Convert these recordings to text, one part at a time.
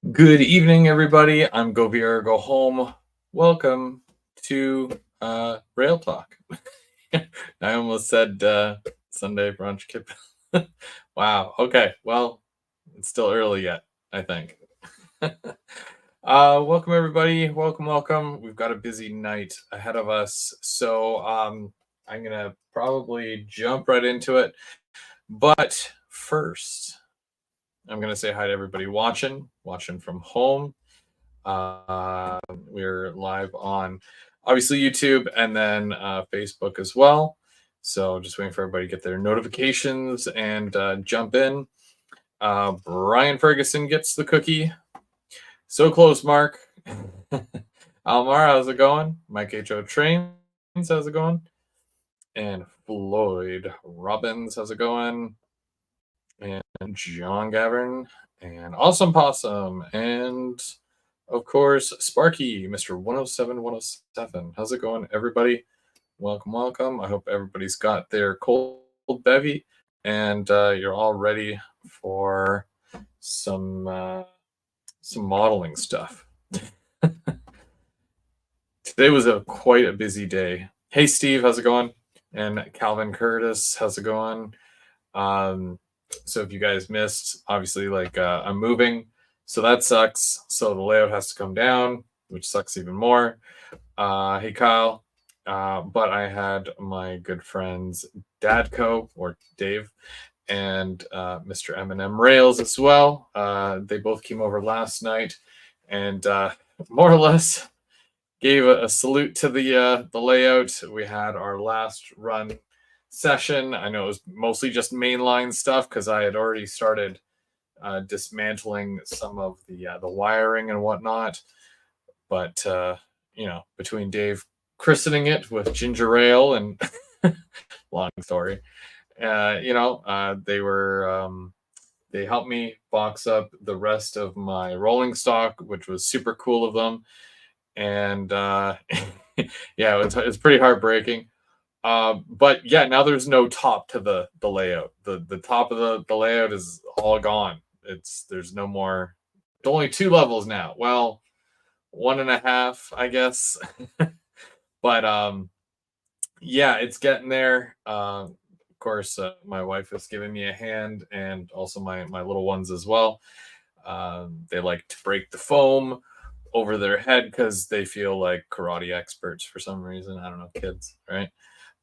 Good evening, everybody. I'm Go Beer, Go Home. Welcome to Rail Talk. I almost said Sunday brunch kip. Wow. Okay. Well, it's still early yet, I think. Welcome, everybody. Welcome. We've got a busy night ahead of us. So I'm going to probably jump right into it. But first, I'm going to say hi to everybody watching from home. We're live on obviously YouTube and then Facebook as well. So just waiting for everybody to get their notifications and jump in. Brian Ferguson gets the cookie. So close, Mark. Almar, how's it going? Mike H.O. Trains, how's it going? And Floyd Robbins, how's it going? And John Gavin and Awesome Possum and of course Sparky, Mr. 107. How's it going, everybody? Welcome. I hope everybody's got their cold bevy and you're all ready for some modeling stuff. Today was quite a busy day. Hey Steve, how's it going? And Calvin Curtis, how's it going? So if you guys missed, obviously, I'm moving, so that sucks. So the layout has to come down, which sucks even more. Hey Kyle, but I had my good friends Dadco or Dave and Mr. M&M Rails as well. They both came over last night and more or less gave a salute to the layout. We had our last run session. I know it was mostly just mainline stuff because I had already started dismantling some of the wiring and whatnot. But between Dave christening it with ginger ale and long story, they helped me box up the rest of my rolling stock, which was super cool of them. And yeah, it's pretty heartbreaking. But yeah, now there's no top to the layout. The top of the layout is all gone. There's no more. It's only 2 levels now. Well, 1.5, I guess. But yeah, it's getting there. Of course, my wife is giving me a hand, and also my little ones as well. They like to break the foam over their head because they feel like karate experts for some reason. I don't know, kids, right?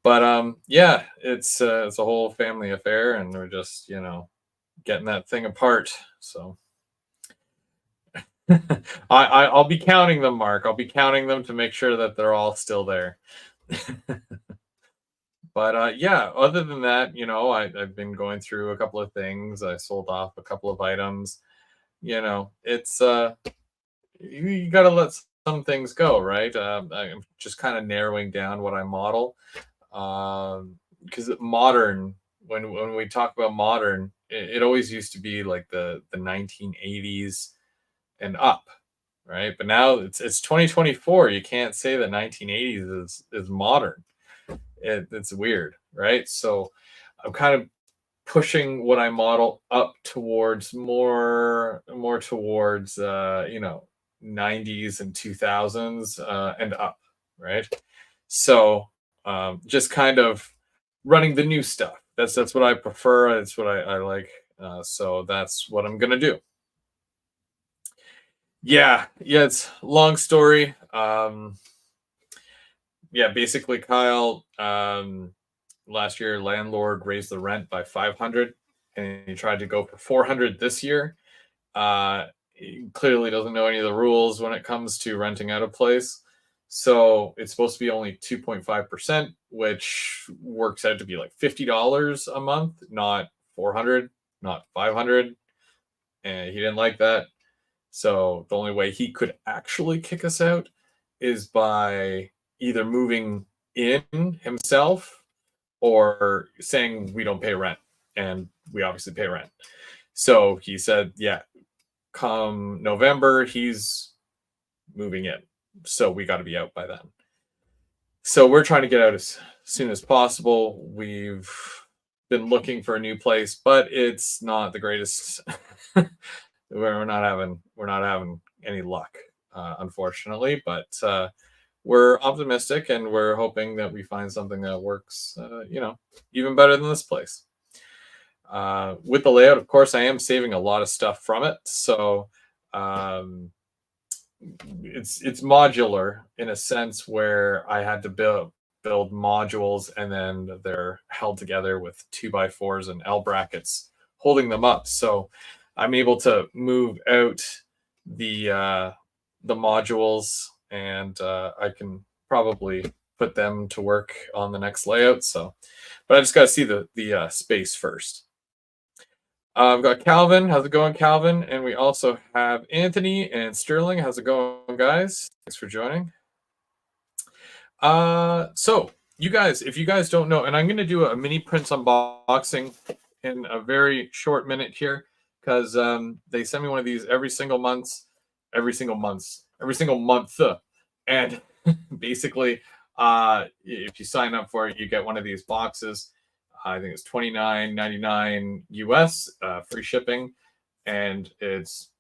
But yeah, it's a whole family affair, and we're just getting that thing apart. So I'll be counting them, Mark. I'll be counting them to make sure that they're all still there. But yeah, other than that, I've been going through a couple of things. I sold off a couple of items. It's you got to let some things go, right? I'm just kind of narrowing down what I model. Because modern, when we talk about modern, it always used to be like the 1980s and up, right? But now it's 2024. You can't say the 1980s is modern. It's weird, right? So I'm kind of pushing what I model up towards more towards 90s and 2000s and up, right? So just kind of running the new stuff. That's what I prefer. That's what I like. So that's what I'm gonna do. Yeah, it's a long story. Yeah, basically, Kyle. Last year, landlord raised the rent by 500, and he tried to go for 400 this year. He clearly doesn't know any of the rules when it comes to renting out a place. So it's supposed to be only 2.5%, which works out to be like $50 a month, not 400, not 500. And he didn't like that. So the only way he could actually kick us out is by either moving in himself or saying we don't pay rent. And we obviously pay rent. So he said, yeah, come November, he's moving in. So we got to be out by then. So we're trying to get out as soon as possible. We've been looking for a new place, but it's not the greatest we're not having any luck, unfortunately. But we're optimistic, and we're hoping that we find something that works, even better than this place. With the layout, of course, I am saving a lot of stuff from it, so um, it's modular in a sense where I had to build modules, and then they're held together with 2x4s and L brackets holding them up. So I'm able to move out the modules, and I can probably put them to work on the next layout. So, but I just got to see the space first. I've got Calvin. How's it going, Calvin? And we also have Anthony and Sterling. How's it going, guys? Thanks for joining. So you guys, if you guys don't know, and I'm going to do a mini Prince unboxing in a very short minute here, because they send me one of these every single month, and basically, if you sign up for it, you get one of these boxes. I think it's $29.99 US, free shipping, and it's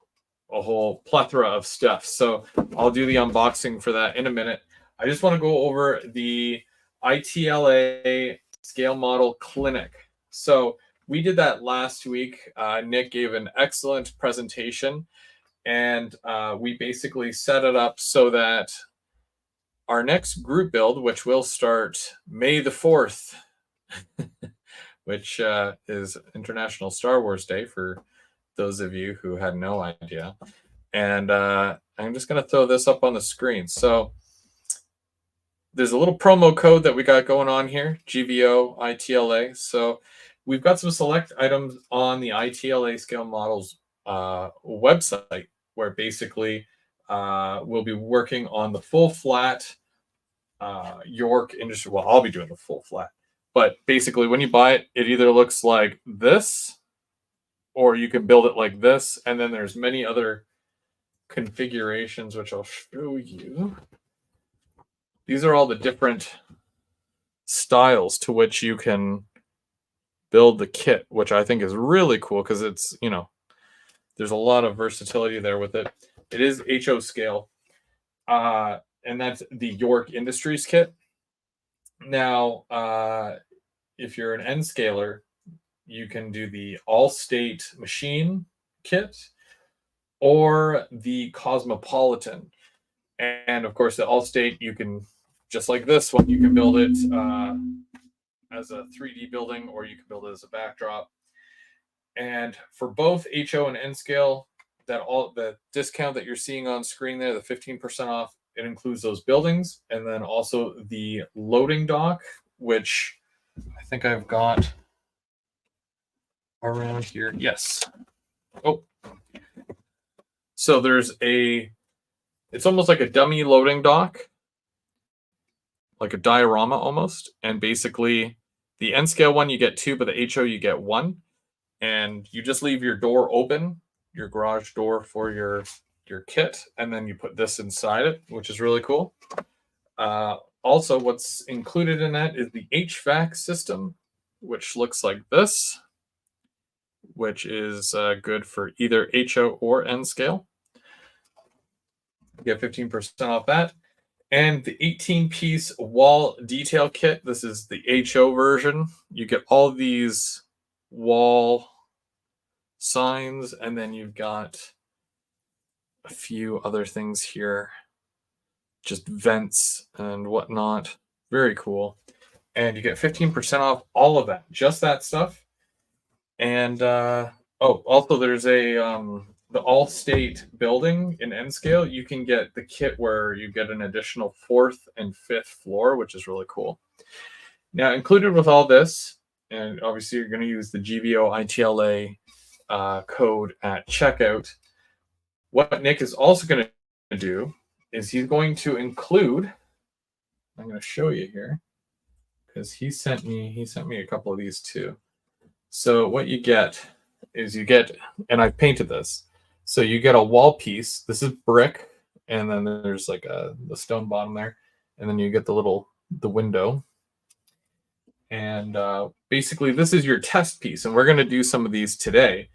a whole plethora of stuff. So I'll do the unboxing for that in a minute. I just want to go over the ITLA scale model clinic. So we did that last week. Nick gave an excellent presentation, and we basically set it up so that our next group build, which will start May the 4th, which is International Star Wars Day for those of you who had no idea. And I'm just going to throw this up on the screen. So there's a little promo code that we got going on here, GVO ITLA. So we've got some select items on the ITLA Scale Models website, where basically we'll be working on the full flat York industry. Well, I'll be doing the full flat. But basically, when you buy it, it either looks like this, or you can build it like this. And then there's many other configurations, which I'll show you. These are all the different styles to which you can build the kit, which I think is really cool, because it's, there's a lot of versatility there with it. It is HO scale, and that's the York Industries kit. Now, if you're an N scaler, you can do the All-State Machine kit or the Cosmopolitan. And of course, the All-State, you can, just like this one, you can build it as a 3D building, or you can build it as a backdrop. And for both HO and N scale, the discount that you're seeing on screen there, the 15% off, it includes those buildings, and then also the loading dock, which I think I've got around here. Yes. Oh. So it's almost like a dummy loading dock, like a diorama almost. And basically, the N scale one you get 2, but the HO you get 1. And you just leave your door open, your garage door, for your kit, and then you put this inside it, which is really cool. Also, what's included in that is the HVAC system, which looks like this, which is good for either HO or N scale. You get 15% off that. And the 18-piece wall detail kit. This is the HO version. You get all these wall signs, and then you've got a few other things here, just vents and whatnot. Very cool. And you get 15% off all of that, just that stuff. And also there's the All-State building in N scale. You can get the kit where you get an additional 4th and 5th floor, which is really cool. Now, included with all this, and obviously you're going to use the GVO ITLA code at checkout. What Nick is also going to do is he's going to include, I'm going to show you here, because he sent me a couple of these too. So what you get is and I've painted this. So you get a wall piece. This is brick, and then there's like the stone bottom there, and then you get the window. And basically, this is your test piece, and we're going to do some of these today.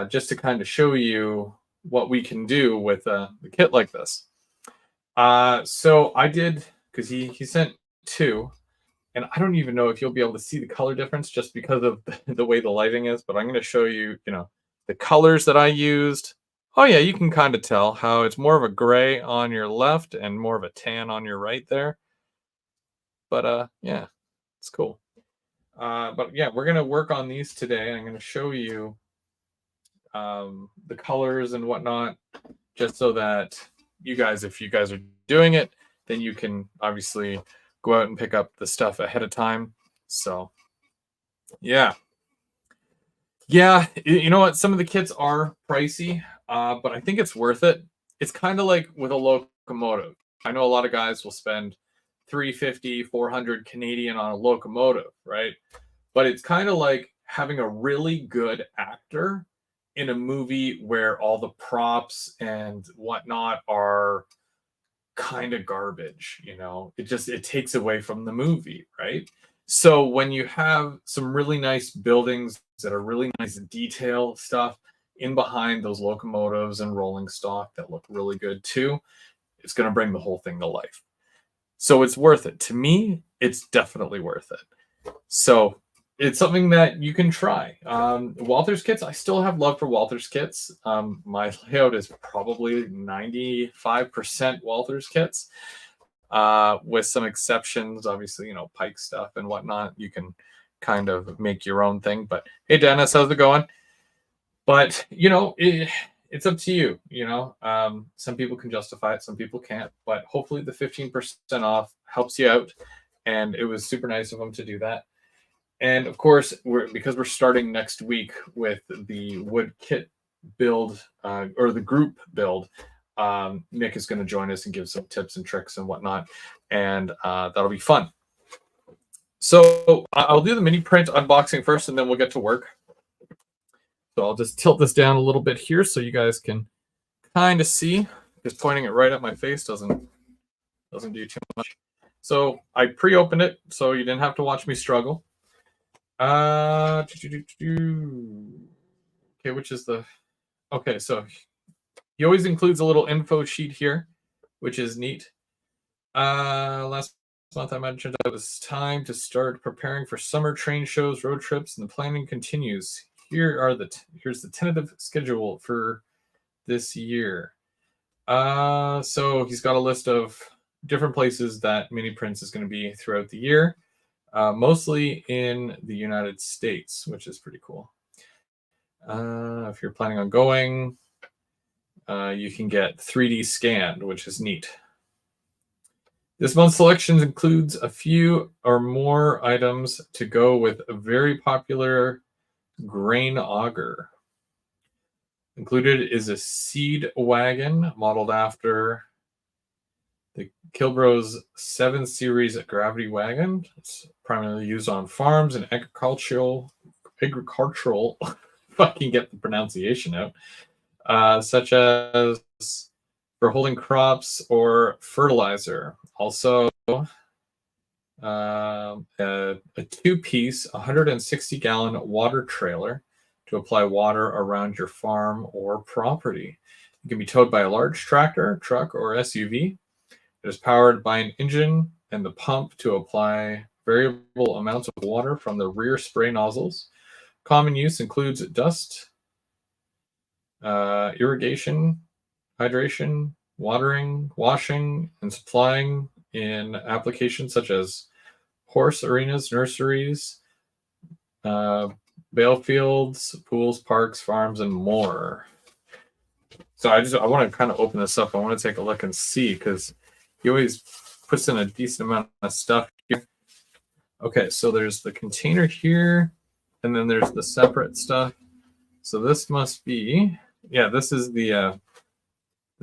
just to kind of show you what we can do with a kit like this. So I did, because he sent two, and I don't even know if you'll be able to see the color difference just because of the way the lighting is. But I'm going to show you, the colors that I used. Oh yeah, you can kind of tell how it's more of a gray on your left and more of a tan on your right there. But yeah, it's cool. But yeah, we're gonna work on these today. I'm gonna show you the colors and whatnot, just so that you guys, if you guys are doing it, then you can obviously go out and pick up the stuff ahead of time. So yeah, yeah, you know what? Some of the kits are pricey, but I think it's worth it. It's kind of like with a locomotive. I know a lot of guys will spend 350, 400 Canadian on a locomotive, right? But it's kind of like having a really good actor in a movie where all the props and whatnot are kind of garbage. It takes away from the movie, right? So when you have some really nice buildings that are really nice detail stuff in behind those locomotives and rolling stock that look really good too, it's going to bring the whole thing to life. So it's worth it. To me, it's definitely worth it. So it's something that you can try. Walther's kits, I still have love for Walther's kits. My layout is probably 95% Walther's kits, with some exceptions. Obviously, Pike stuff and whatnot. You can kind of make your own thing. But hey, Dennis, how's it going? But it's up to you. Some people can justify it, some people can't. But hopefully, the 15% off helps you out, and it was super nice of them to do that. And of course, because we're starting next week with the wood kit build, or the group build. Nick is going to join us and give some tips and tricks and whatnot, and that'll be fun. So I'll do the mini print unboxing first, and then we'll get to work. So I'll just tilt this down a little bit here so you guys can kind of see. Just pointing it right at my face doesn't do too much. So I pre-opened it, so you didn't have to watch me struggle. Okay, which is the... Okay, so he always includes a little info sheet here, which is neat. Last month I mentioned it was time to start preparing for summer train shows, road trips, and the planning continues. Here's the tentative schedule for this year. So he's got a list of different places that Mini Prince is going to be throughout the year. Mostly in the United States, which is pretty cool. If you're planning on going, you can get 3D scanned, which is neat. This month's selections includes a few or more items to go with a very popular grain auger. Included is a seed wagon modeled after the Kilbro's 7 Series gravity wagon. It's primarily used on farms and agricultural, if I can get the pronunciation out, such as for holding crops or fertilizer. Also, a 2-piece, 160-gallon water trailer to apply water around your farm or property. It can be towed by a large tractor, truck, or SUV. It is powered by an engine and the pump to apply variable amounts of water from the rear spray nozzles. Common use includes dust, irrigation, hydration, watering, washing, and supplying in applications such as horse arenas, nurseries, bale fields, pools, parks, farms, and more. So I want to kind of open this up. I want to take a look and see, because he always puts in a decent amount of stuff here. Okay, so there's the container here, and then there's the separate stuff. So this must be, yeah, this is the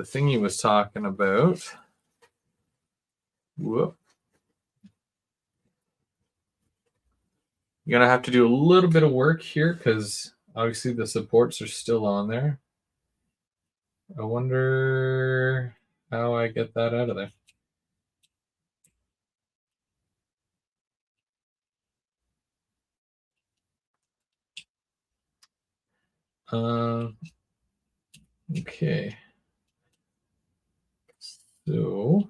thing he was talking about. Whoop. You're going to have to do a little bit of work here because obviously the supports are still on there. I wonder how I get that out of there. Okay. So,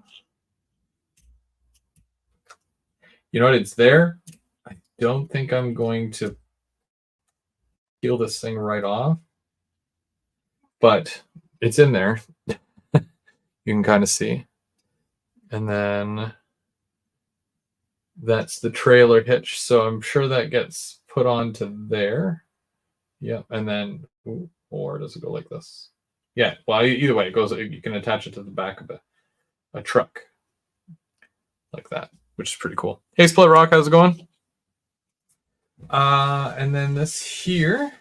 you know what? It's there. I don't think I'm going to peel this thing right off, but it's in there. You can kind of see. And then that's the trailer hitch. So I'm sure that gets put onto there. Yeah. And then, or does it go like this? Yeah. Well, either way, it goes, you can attach it to the back of a truck like that, which is pretty cool. Hey, Split Rock, how's it going? And then this here,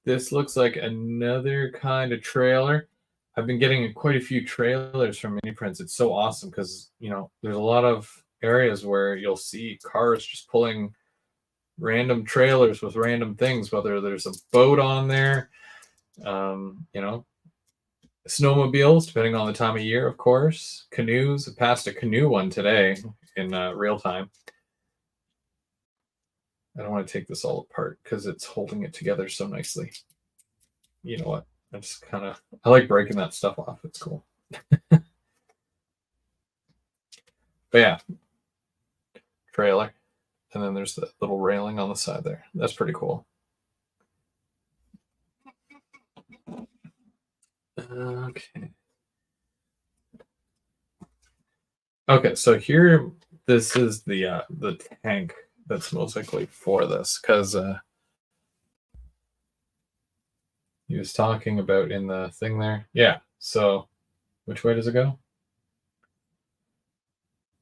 this looks like another kind of trailer. I've been getting quite a few trailers from Mini Prints. It's so awesome because, you know, there's a lot of areas where you'll see cars just pulling random trailers with random things, whether there's a boat on there, you know, snowmobiles, depending on the time of year, of course, canoes. I passed a canoe one today in real time. I don't want to take this all apart because it's holding it together so nicely. You know what? I like breaking that stuff off. It's cool. But yeah, trailer. And then there's the little railing on the side there. That's pretty cool. Okay. Okay, so here, this is the tank that's most likely for this, because he was talking about in the thing there. Yeah, so which way does it go?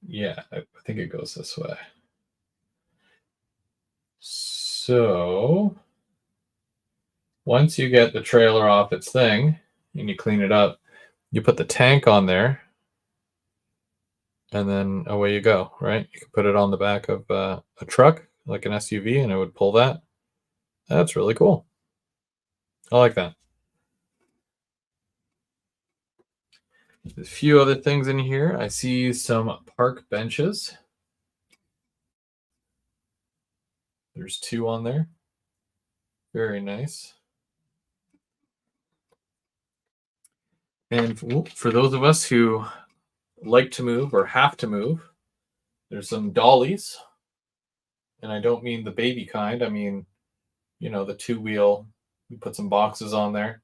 Yeah, I think it goes this way. So once you get the trailer off its thing and you clean it up, you put the tank on there, and then away you go, right? You can put it on the back of a truck, like an SUV, and it would pull that. That's really cool. I like that. There's a few other things in here. I see some park benches. There's 2 on there. Very nice. And for those of us who like to move or have to move, there's some dollies. And I don't mean the baby kind. I mean, you know, the 2-wheel. We put some boxes on there.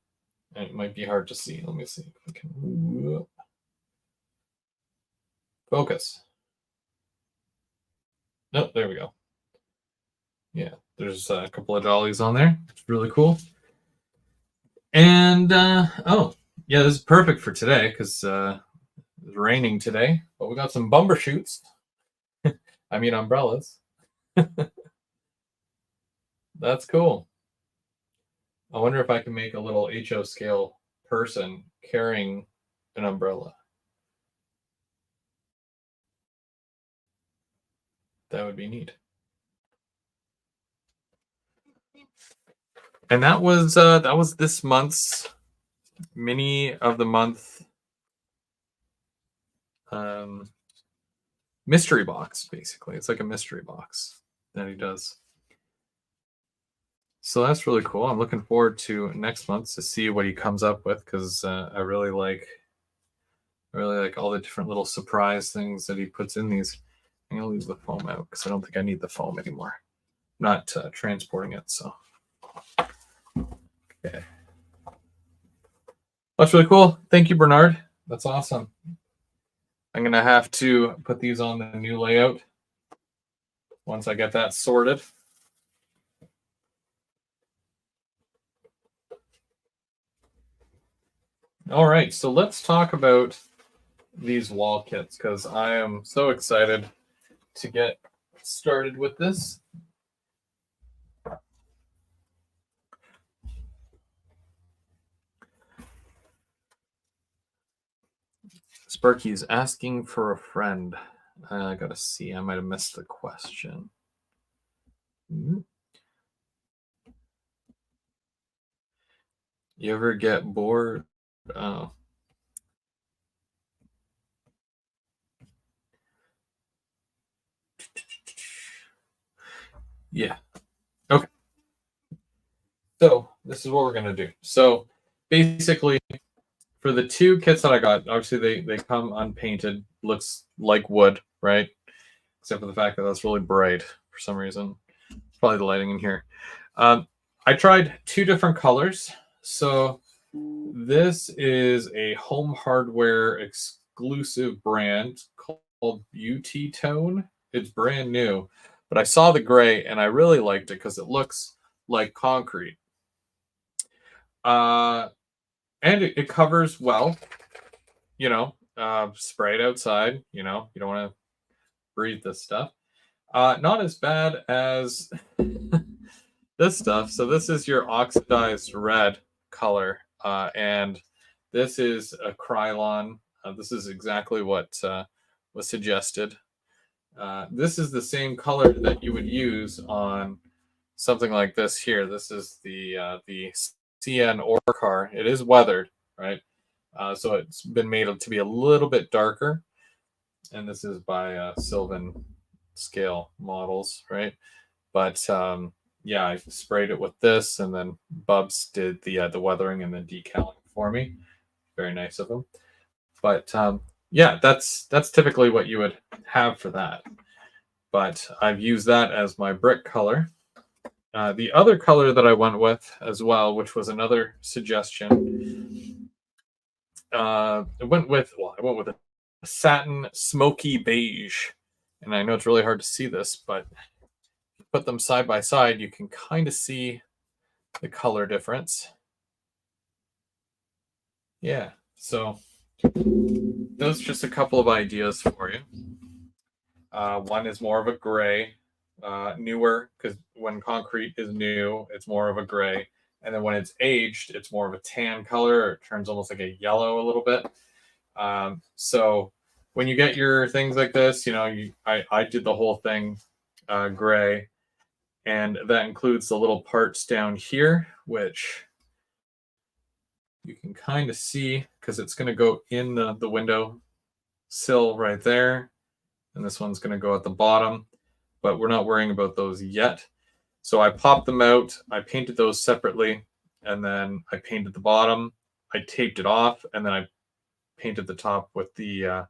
And it might be hard to see. Let me see if I can focus. Nope, there we go. Yeah, there's a couple of dollies on there. It's really cool. And oh, yeah, this is perfect for today because it's raining today. But we got some bumper shoots. I mean umbrellas. That's cool. I wonder if I can make a little HO scale person carrying an umbrella. That would be neat. And that was this month's mini of the month mystery box. Basically, it's like a mystery box that he does. So that's really cool. I'm looking forward to next month to see what he comes up with because I really like all the different little surprise things that he puts in these. I'm gonna leave the foam out because I don't think I need the foam anymore. I'm not transporting it, so okay. That's really cool. Thank you, Bernard. That's awesome. I'm gonna have to put these on the new layout once I get that sorted. All right, so let's talk about these wall kits because I am so excited to get started with this. Sparky's asking for a friend. I gotta see. I might have missed the question. You ever get bored? Oh. Yeah. Okay. So this is what we're gonna do. So basically, for the two kits that I got, obviously they come unpainted, looks like wood, right? Except for the fact that that's really bright for some reason. It's probably the lighting in here. Um, I tried two different colors. So this is a home hardware exclusive brand called Beauty Tone. It's brand new, but I saw the gray and I really liked it because it looks like concrete. Uh, and it covers well, sprayed outside, you don't want to breathe this stuff. Not as bad as this stuff. So this is your oxidized red color, and this is a Krylon. This is exactly what was suggested. This is the same color that you would use on something like this here. This is the CN ore car. It is weathered, right? So it's been made to be a little bit darker, and this is by Sylvan Scale Models, right? But yeah, I sprayed it with this, and then Bubs did the weathering and the decaling for me. Very nice of him. But yeah, that's typically what you would have for that. But I've used that as my brick color. The other color that I went with as well, which was another suggestion, I went with a satin smoky beige, and I know it's really hard to see this, but put them side by side, you can kind of see the color difference. Yeah, so those are just a couple of ideas for you. One is more of a gray, newer, because when concrete is new, it's more of a gray. And then when it's aged, it's more of a tan color. It turns almost like a yellow a little bit. So when you get your things like this, I did the whole thing gray, and that includes the little parts down here, which you can kind of see because it's going to go in the window sill right there, and this one's going to go at the bottom, but we're not worrying about those yet. So I popped them out, I painted those separately, and then I painted the bottom, I taped it off, and then I painted the top with the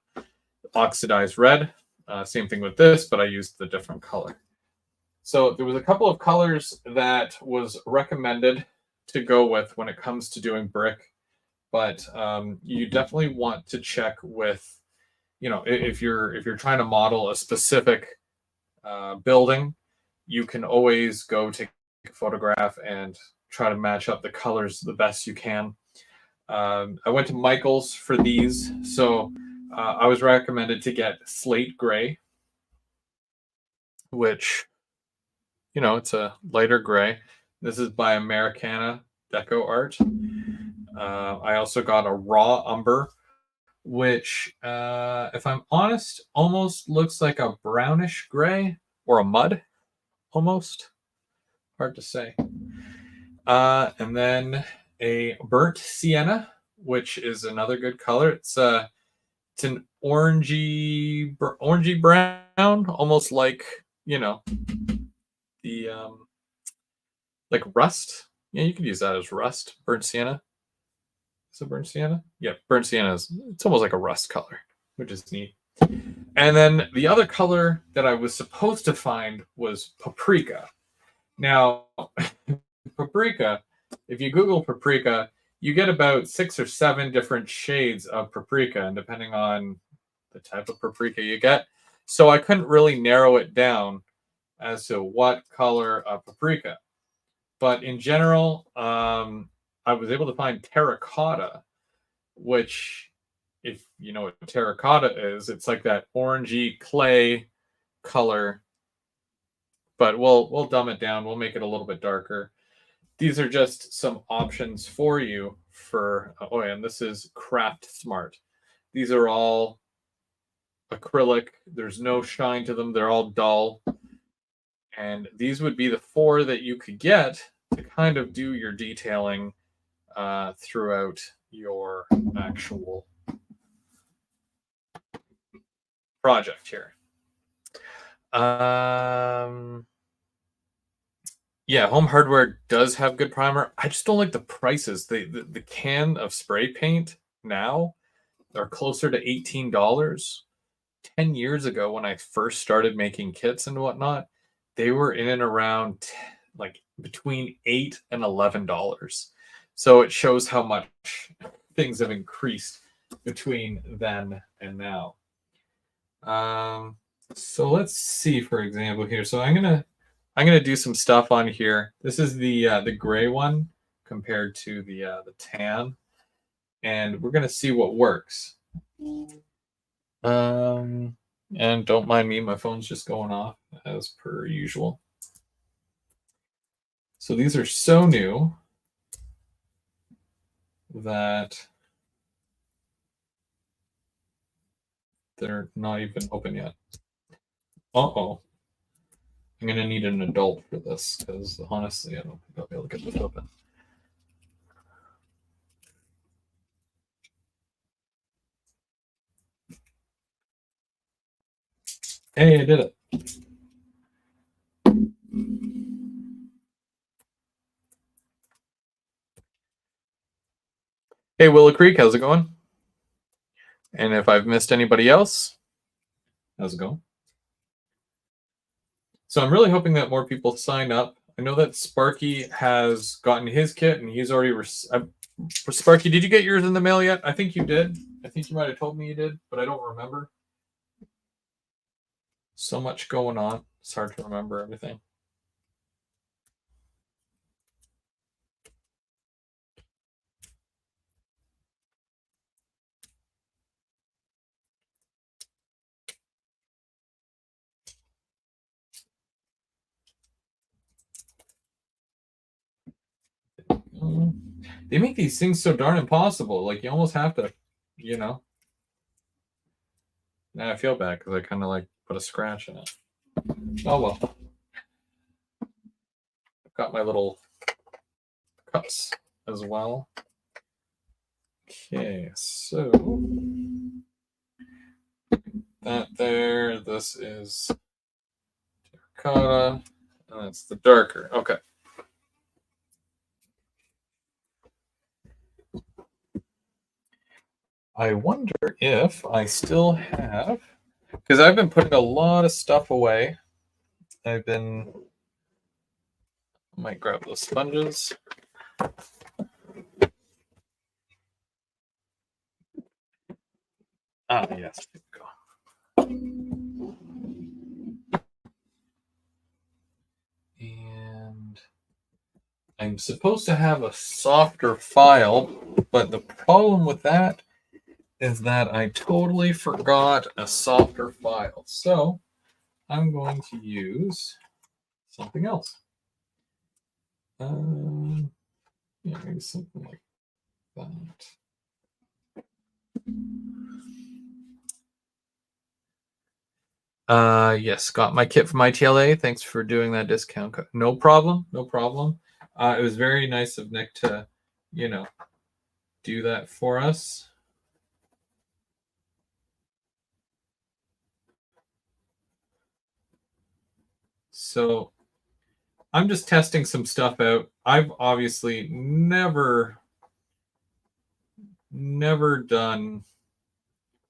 oxidized red. Same thing with this, but I used the different color. So there was a couple of colors that was recommended to go with when it comes to doing brick, but you definitely want to check with, if you're trying to model a specific building, you can always go take a photograph and try to match up the colors the best you can. I went to Michael's for these, so I was recommended to get slate gray, which it's a lighter gray. This is by Americana Deco Art. I also got a raw umber, which, if I'm honest, almost looks like a brownish gray or a mud, almost. Hard to say. And then a burnt sienna, which is another good color. It's an orangey brown, almost like the like rust. Yeah, you could use that as rust. Burnt sienna. Is it burnt sienna? Yeah, burnt sienna is. It's almost like a rust color, which is neat. And then the other color that I was supposed to find was paprika. Now, paprika, if you Google paprika, you get about 6 or 7 different shades of paprika, and depending on the type of paprika you get. So I couldn't really narrow it down as to what color of paprika. But in general, I was able to find terracotta, which, if you know what terracotta is, it's like that orangey clay color. But we'll dumb it down. We'll make it a little bit darker. These are just some options for you for. Oh, yeah, and this is Craft Smart. These are all acrylic. There's no shine to them. They're all dull. And these would be the 4 that you could get to kind of do your detailing throughout your actual project here. Yeah, Home Hardware does have good primer. I just don't like the prices. The can of spray paint now are closer to $18. 10 years ago, when I first started making kits and whatnot, they were in and around like between $8 and $11. So it shows how much things have increased between then and now. Um, so let's see, for example, here. So I'm gonna do some stuff on here. This is the gray one compared to the tan, and we're gonna see what works. Um, and don't mind me, my phone's just going off as per usual. So these are so new that they're not even open yet. Uh-oh. I'm gonna need an adult for this because honestly, I don't think I'll be able to get this open. Hey, I did it. Hey, Willow Creek, how's it going? And if I've missed anybody else, how's it going? So I'm really hoping that more people sign up. I know that Sparky has gotten his kit and he's already. Sparky, did you get yours in the mail yet? I think you did. I think you might have told me you did, but I don't remember. So much going on. It's hard to remember everything. They make these things so darn impossible. Like you almost have to, you know. Now I feel bad because I kind of like put a scratch in it. Oh well. I've got my little cups as well. Okay, so that there. This is terracotta, and that's the darker. Okay. I wonder if I still have, because I've been putting a lot of stuff away. I've been, I might grab those sponges. Ah, yes, there we go. And I'm supposed to have a softer file, but the problem with that is that I totally forgot a softer file. So I'm going to use something else. Yeah, maybe something like that. Yes, got my kit from ITLA. Thanks for doing that discount. No problem, no problem. It was very nice of Nick to, you know, do that for us. So I'm just testing some stuff out. I've obviously never done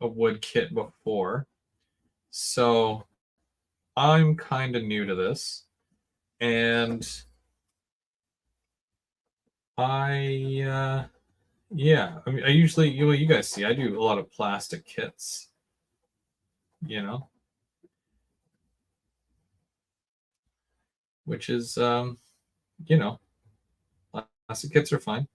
a wood kit before. So I'm kind of new to this. And yeah, I mean, I usually, you guys see, I do a lot of plastic kits, you know, which is, you know, plastic kits are fine.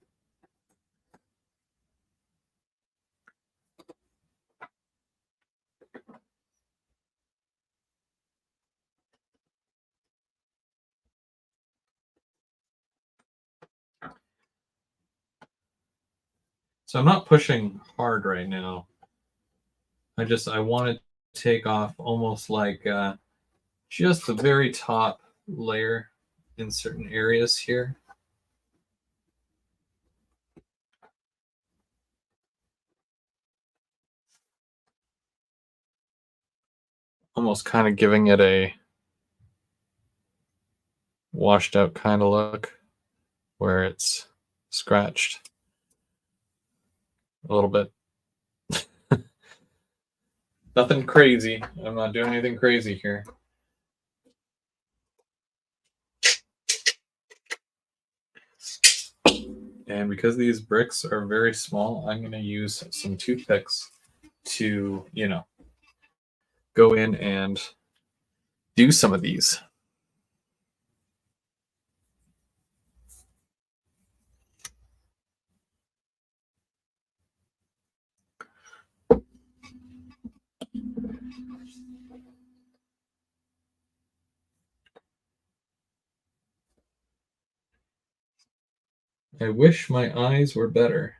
So I'm not pushing hard right now. I want to take off almost like just the very top layer in certain areas here. Almost kind of giving it a washed out kind of look where it's scratched a little bit. Nothing crazy. I'm not doing anything crazy here. And because these bricks are very small, I'm going to use some toothpicks to, go in and do some of these. I wish my eyes were better.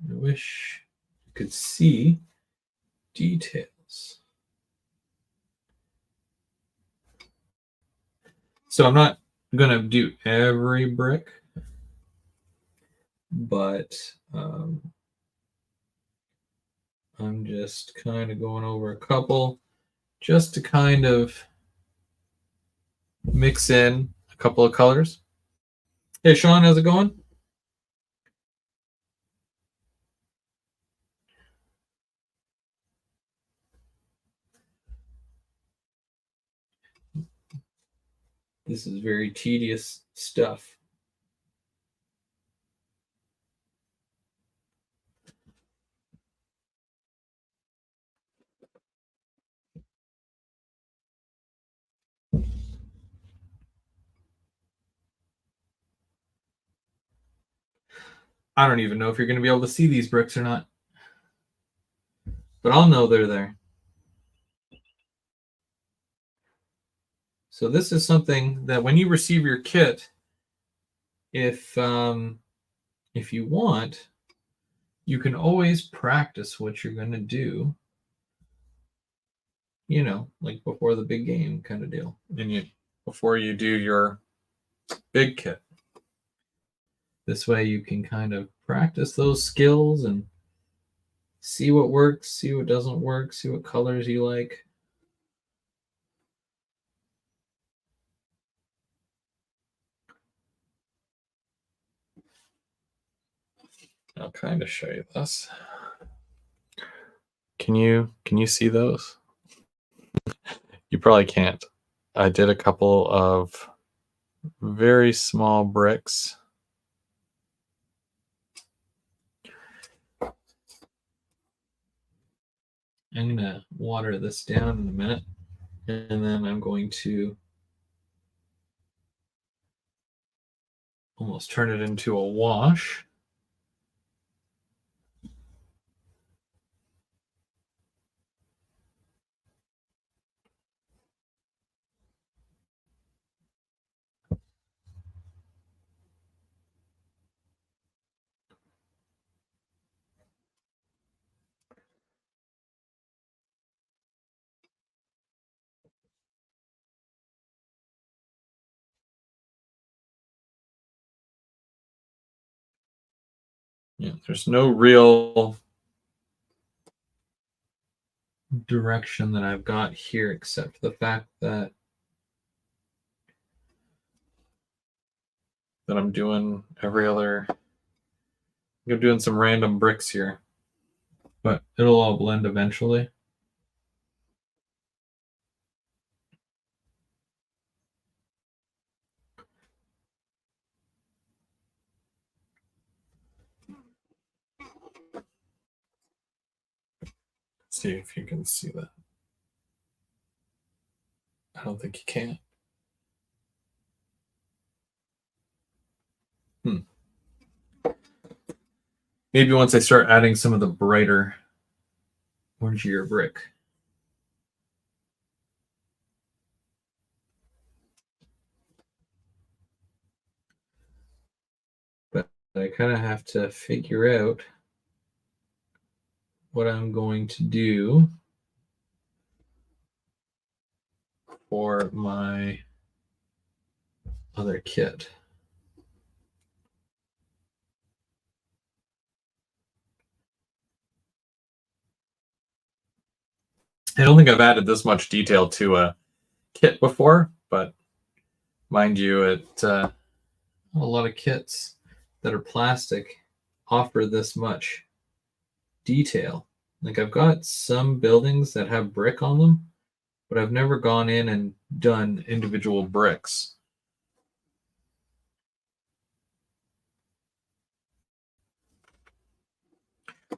I wish you could see details. So I'm not going to do every brick, but I'm just kind of going over a couple just to kind of mix in a couple of colors. Hey, Sean, how's it going? This is very tedious stuff. I don't even know if you're going to be able to see these bricks or not, but I'll know they're there. So this is something that when you receive your kit, if you want, you can always practice what you're going to do, like before the big game kind of deal. And before you do your big kit. This way you can kind of practice those skills and see what works, see what doesn't work, see what colors you like. I'll kind of show you this. Can you see those? You probably can't. I did a couple of very small bricks. I'm going to water this down in a minute, and then I'm going to almost turn it into a wash. Yeah, there's no real direction that I've got here except for the fact that I'm doing I'm doing some random bricks here, but it'll all blend eventually. See if you can see that. I don't think you can. Maybe once I start adding some of the brighter orangier brick. But I kind of have to figure out what I'm going to do for my other kit. I don't think I've added this much detail to a kit before, but mind you, a lot of kits that are plastic offer this much detail. Like I've got some buildings that have brick on them, but I've never gone in and done individual bricks.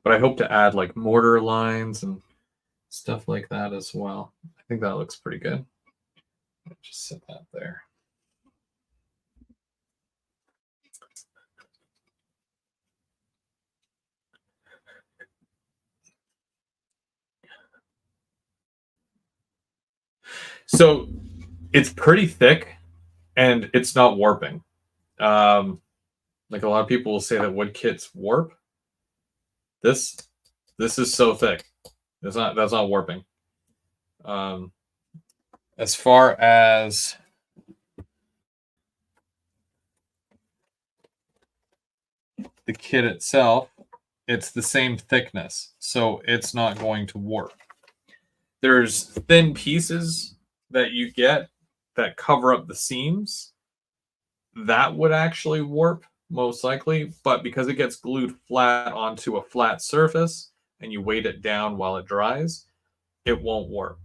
But I hope to add like mortar lines and stuff like that as well. I think that looks pretty good. Just set that there. So it's pretty thick and it's not warping. Like a lot of people will say that wood kits warp. This this is so thick. That's not warping. Um, as far as the kit itself, it's the same thickness, so it's not going to warp. There's thin pieces that you get that cover up the seams. That would actually warp most likely, but because it gets glued flat onto a flat surface and you weight it down while it dries, it won't warp.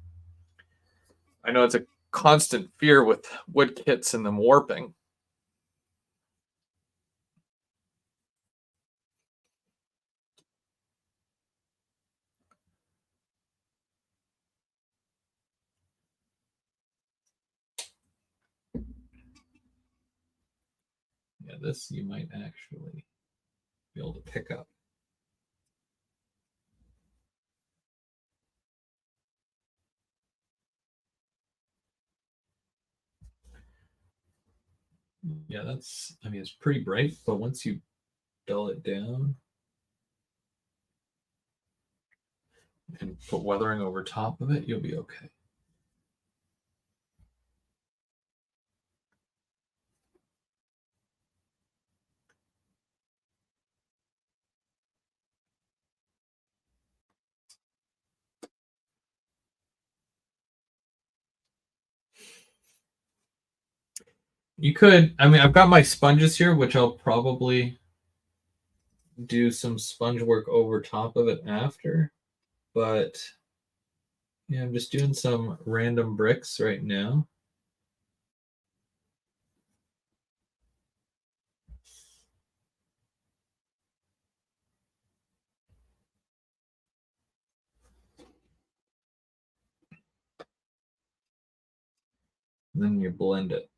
I know it's a constant fear with wood kits and them warping. Yeah, this you might actually be able to pick up. Yeah, I mean, it's pretty bright, but once you dull it down and put weathering over top of it, you'll be okay. You could, I mean, I've got my sponges here, which I'll probably do some sponge work over top of it after. But yeah, I'm just doing some random bricks right now. And then you blend it.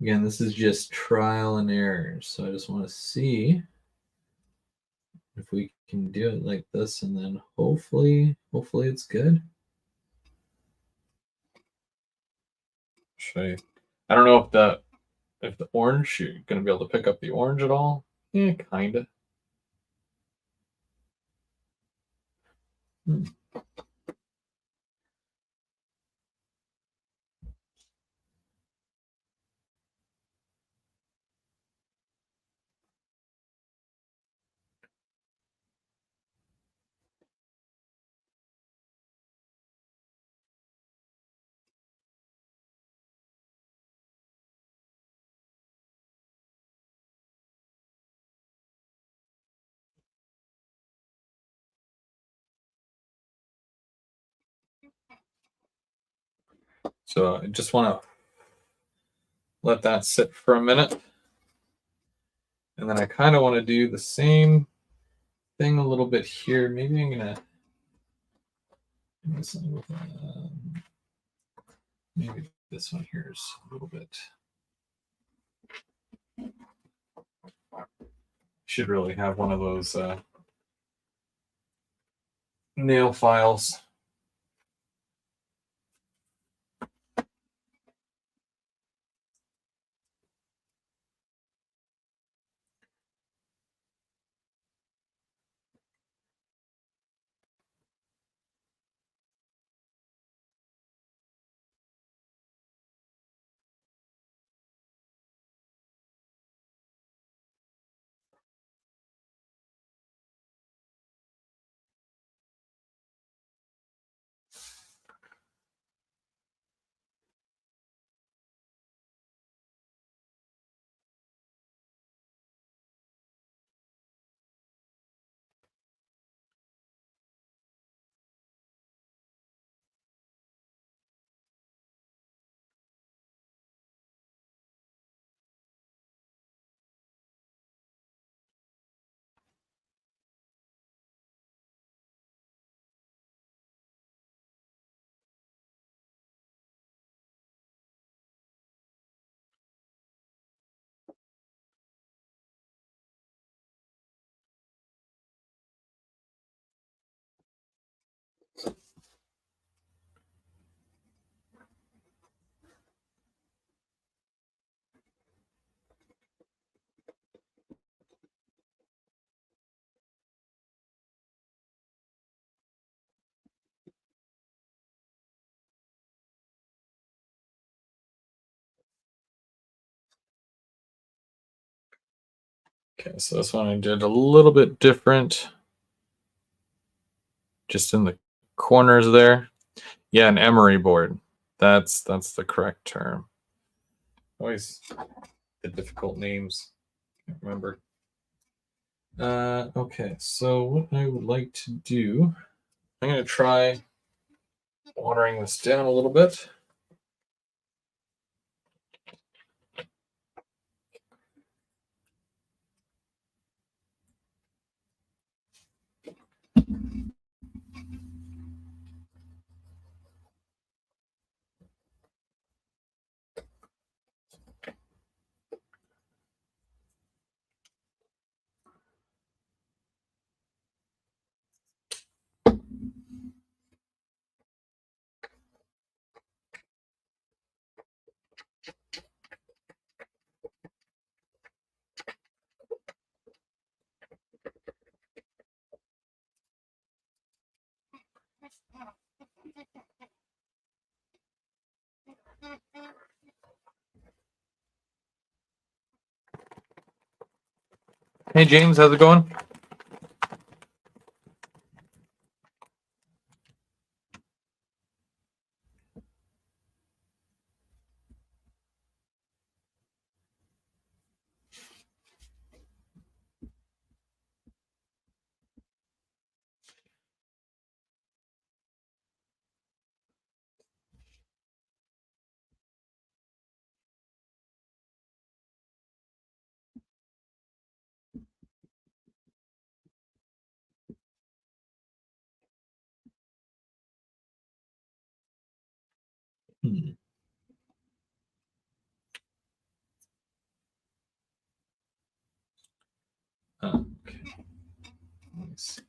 Again, this is just trial and error. So I just want to see if we can do it like this, and then hopefully it's good. I don't know if the orange, you're gonna be able to pick up the orange at all. Yeah, kinda. Hmm. So I just want to let that sit for a minute. And then I kind of want to do the same thing a little bit here. Maybe I'm going to maybe this one here is a little bit. Should really have one of those nail files. Okay, so this one I did a little bit different, just in the corners there. Yeah, an emery board. That's the correct term. Always the difficult names. Can't remember. Okay, so what I would like to do, I'm going to try watering this down a little bit. Hey James, how's it going? Hmm. Okay. Let me see.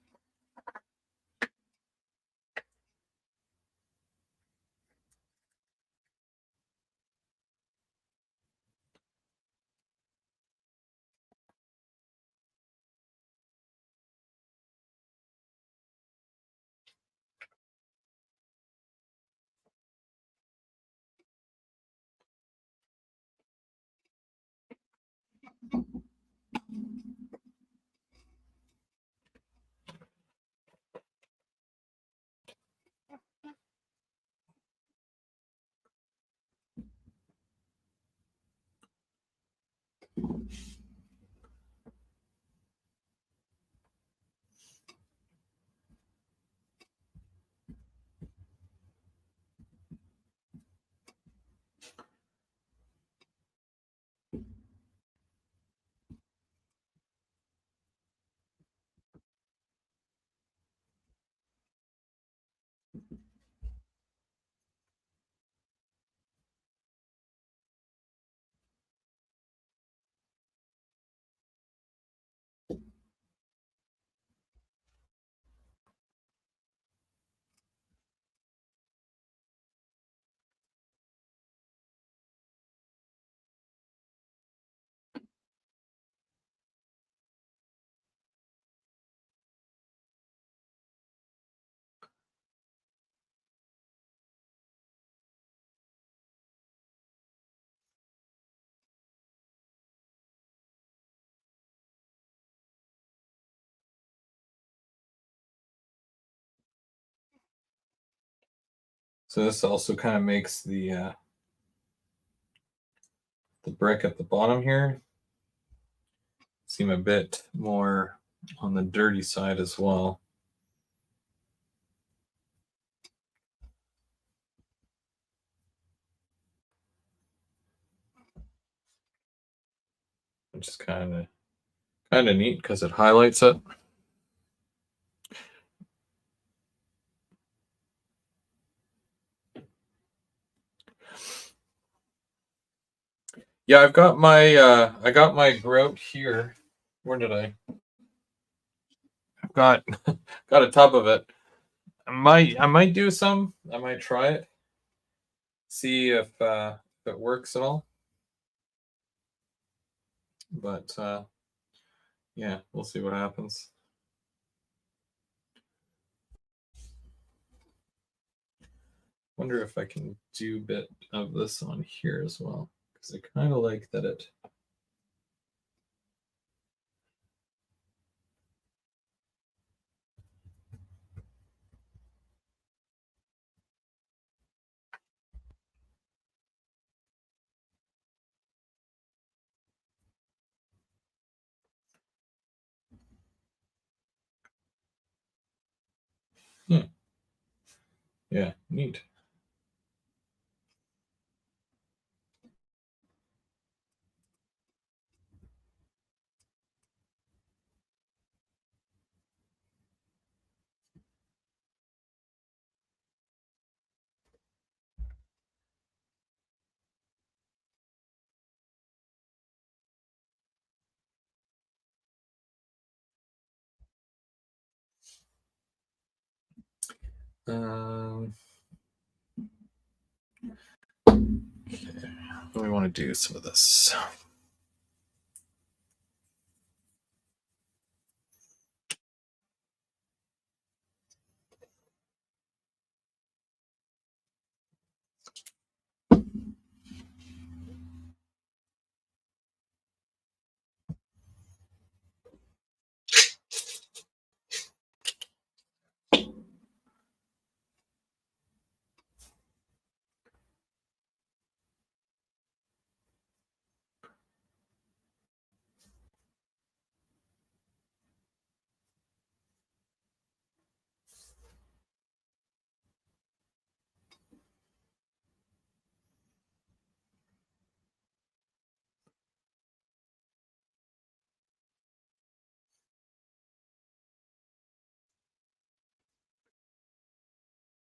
So this also kind of makes the brick at the bottom here seem a bit more on the dirty side as well. Which is kind of neat because it highlights it. Yeah, I got my grout here. Where did I've got got a tub of it. I might do some. I might try it. See if it works at all. But yeah, we'll see what happens. Wonder if I can do a bit of this on here as well. Because I kind of like that it Hmm. Yeah, neat. Um, we want to do some of this.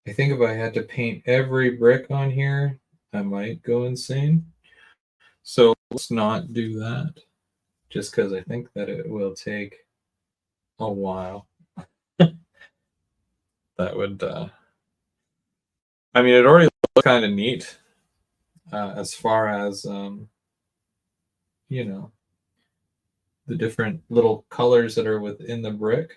I think if I had to paint every brick on here, I might go insane. So let's not do that, just because I think that it will take a while. That would, I mean, it already looks kind of neat as far as, you know, the different little colors that are within the brick.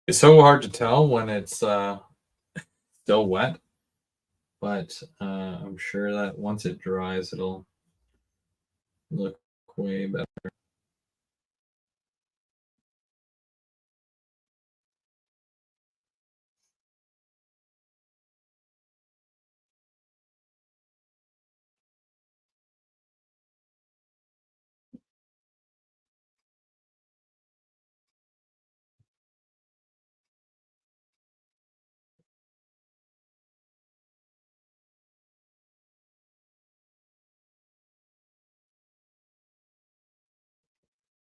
It's so hard to tell when it's still wet, but I'm sure that once it dries, it'll look way better.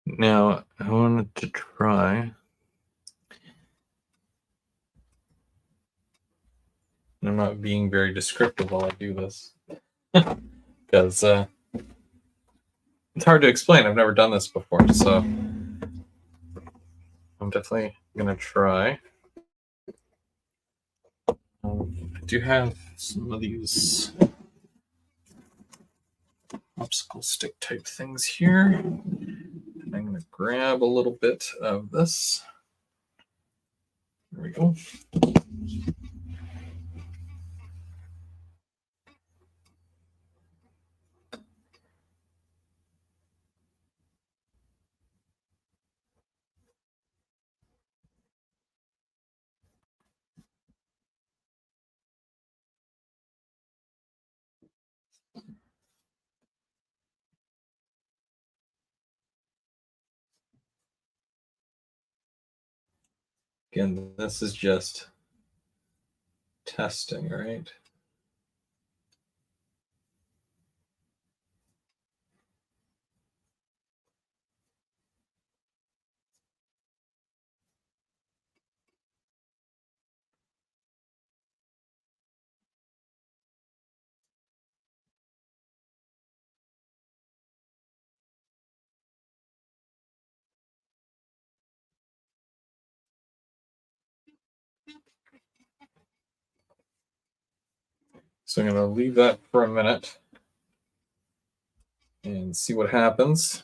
Now, I wanted to try. I'm not being very descriptive while I do this because it's hard to explain. I've never done this before, so I'm definitely gonna try. I do have some of these popsicle stick type things here. And I'm going to grab a little bit of this. There we go. Again, this is just testing, right? So I'm going to leave that for a minute and see what happens.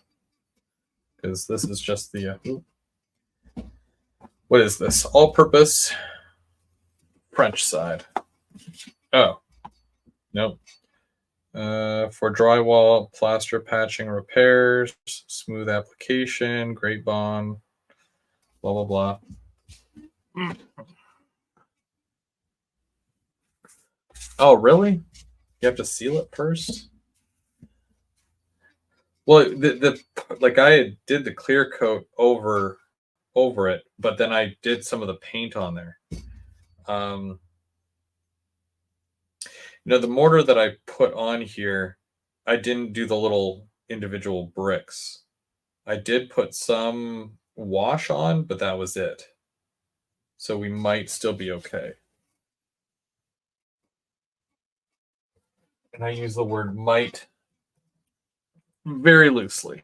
Because this is just the, what is this? All-purpose French side. Oh, nope. For drywall, plaster patching repairs, smooth application, great bond, blah, blah, blah. Oh, really? You have to seal it first? Well, the like I did the clear coat over it, but then I did some of the paint on there. The mortar that I put on here, I didn't do the little individual bricks. I did put some wash on, but that was it. So we might still be okay. And I use the word might very loosely.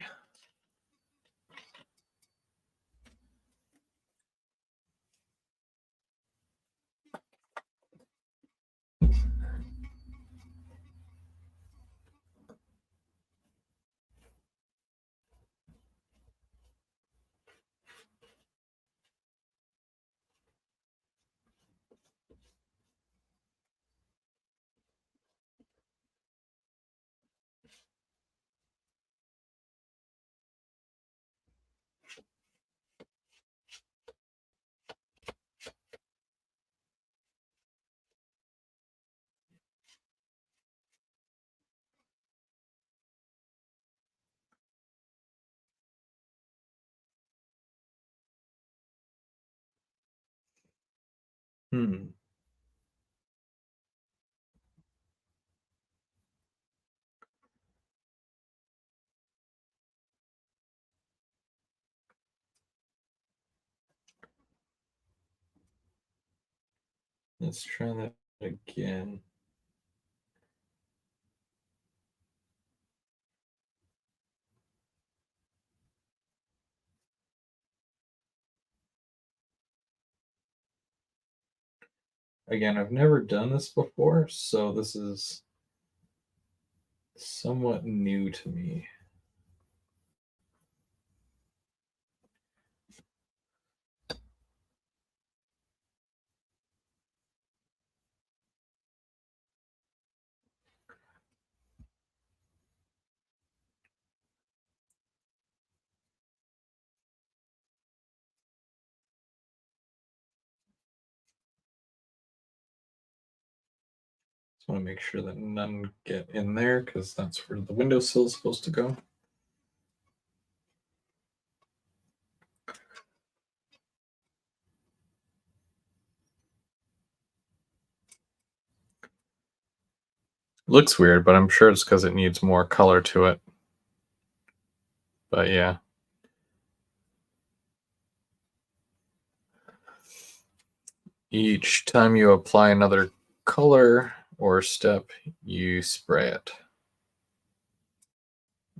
Let's try that again. Again, I've never done this before, so this is somewhat new to me. Just want to make sure that none get in there because that's where the windowsill is supposed to go. Looks weird, but I'm sure it's because it needs more color to it. But yeah. Each time you apply another color or step, you spray it.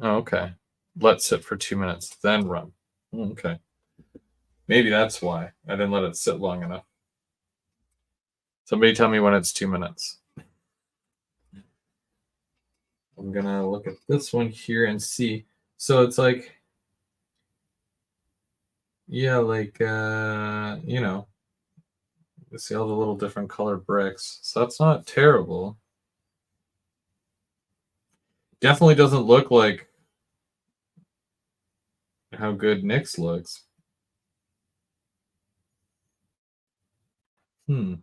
Oh, okay. Let sit for 2 minutes, then run. Okay. Maybe that's why I didn't let it sit long enough. Somebody tell me when it's 2 minutes. I'm gonna look at this one here and see. So it's like, yeah, like you see all the little different color bricks. So that's not terrible. Definitely doesn't look like how good Nick's looks. Hmm.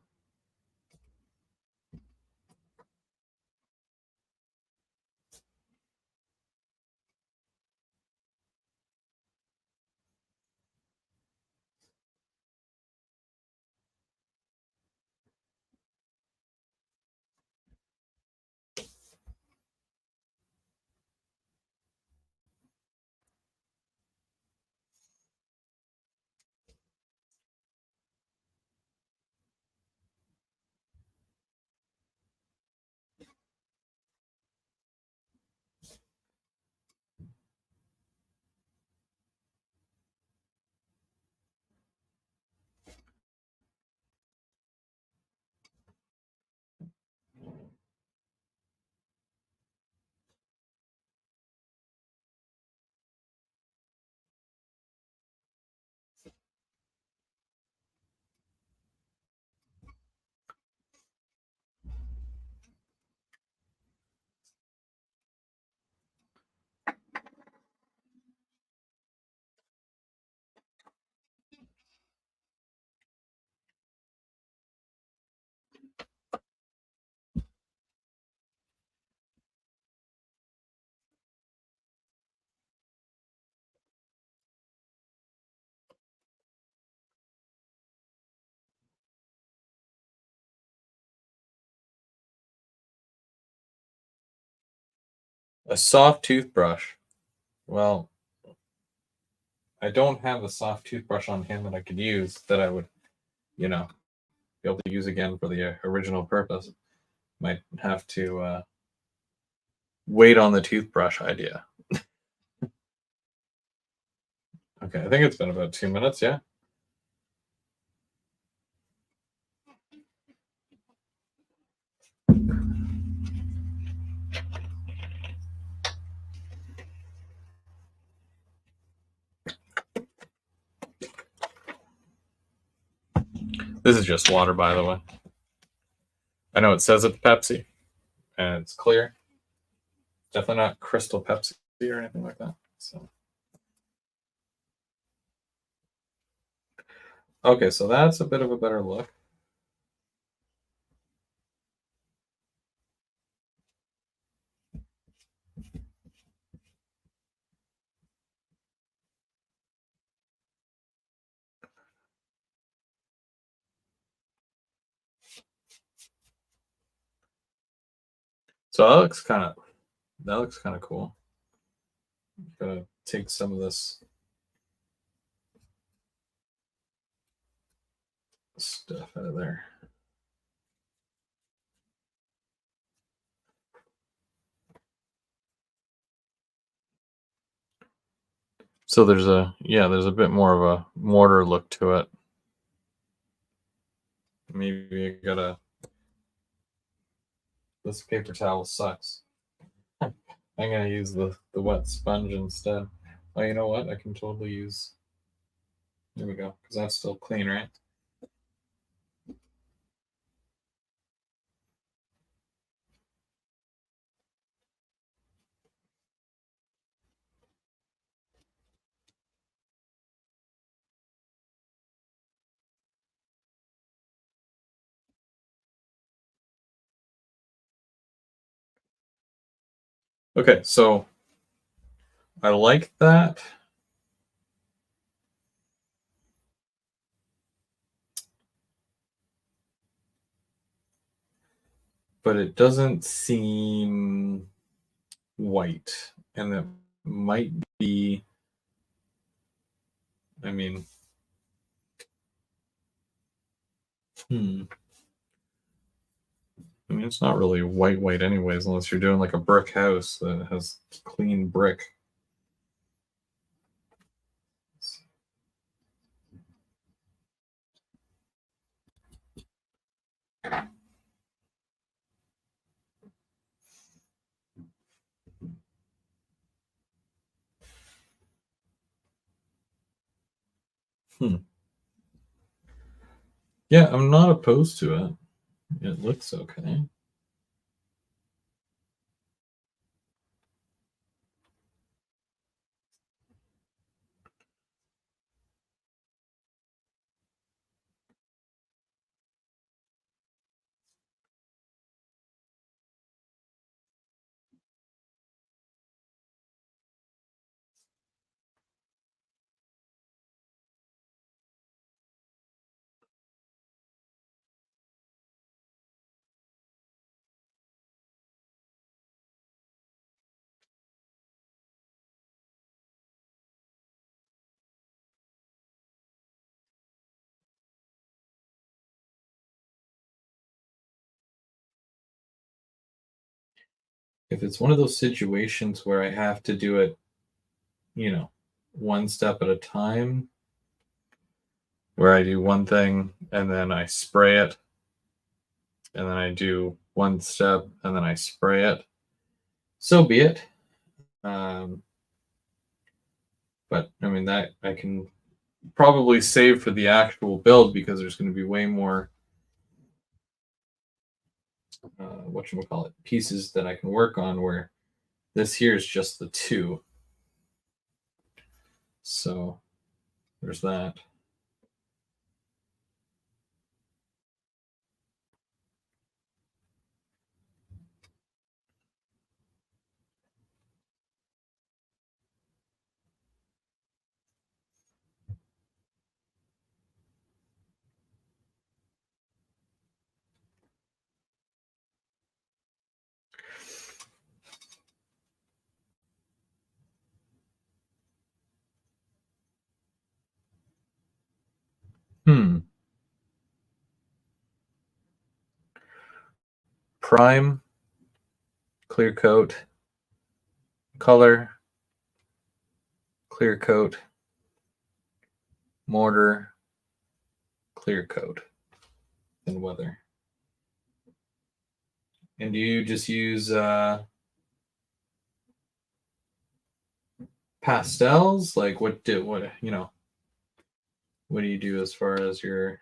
A soft toothbrush. Well, I don't have a soft toothbrush on hand that I could use that I would, you know, be able to use again for the original purpose. Might have to wait on the toothbrush idea. Okay, I think it's been about 2 minutes. Yeah. This is just water, by the way. I know it says it's Pepsi and it's clear. Definitely not Crystal Pepsi or anything like that. So, okay, so that's a bit of a better look. So that looks kind of cool. Gonna take some of this stuff out of there. So there's a bit more of a mortar look to it. Maybe I gotta. This paper towel sucks. I'm gonna use the wet sponge instead. Oh, you know what? I can totally use. There we go, because that's still clean, right? Okay, so I like that. But it doesn't seem white. And that might be, I mean, hmm. I mean, it's not really white anyways, unless you're doing like a brick house that has clean brick. Hmm. Yeah, I'm not opposed to it. It looks okay. If it's one of those situations where I have to do it, you know, one step at a time, where I do one thing and then I spray it, and then I do one step and then I spray it, so be it. Um, but I mean, that I can probably save for the actual build because there's going to be way more what you call it pieces that I can work on. Where this here is just the two, so there's that. Hmm. Prime, clear coat, color, clear coat, mortar, clear coat, and weather. And do you just use pastels? Like what do you do as far as your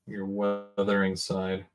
weathering side?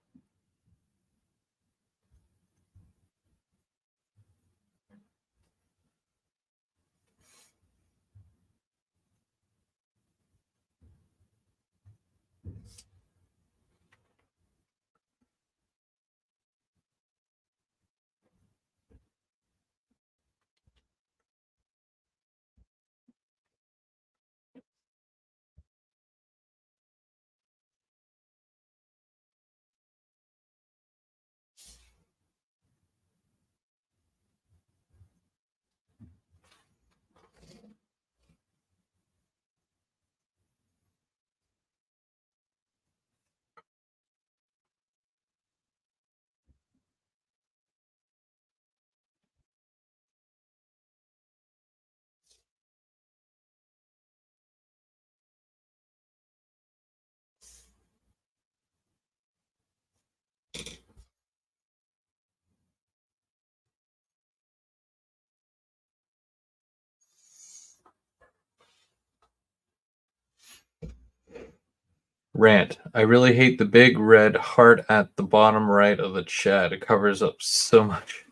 Rant. I really hate the big red heart at the bottom right of the chat. It covers up so much.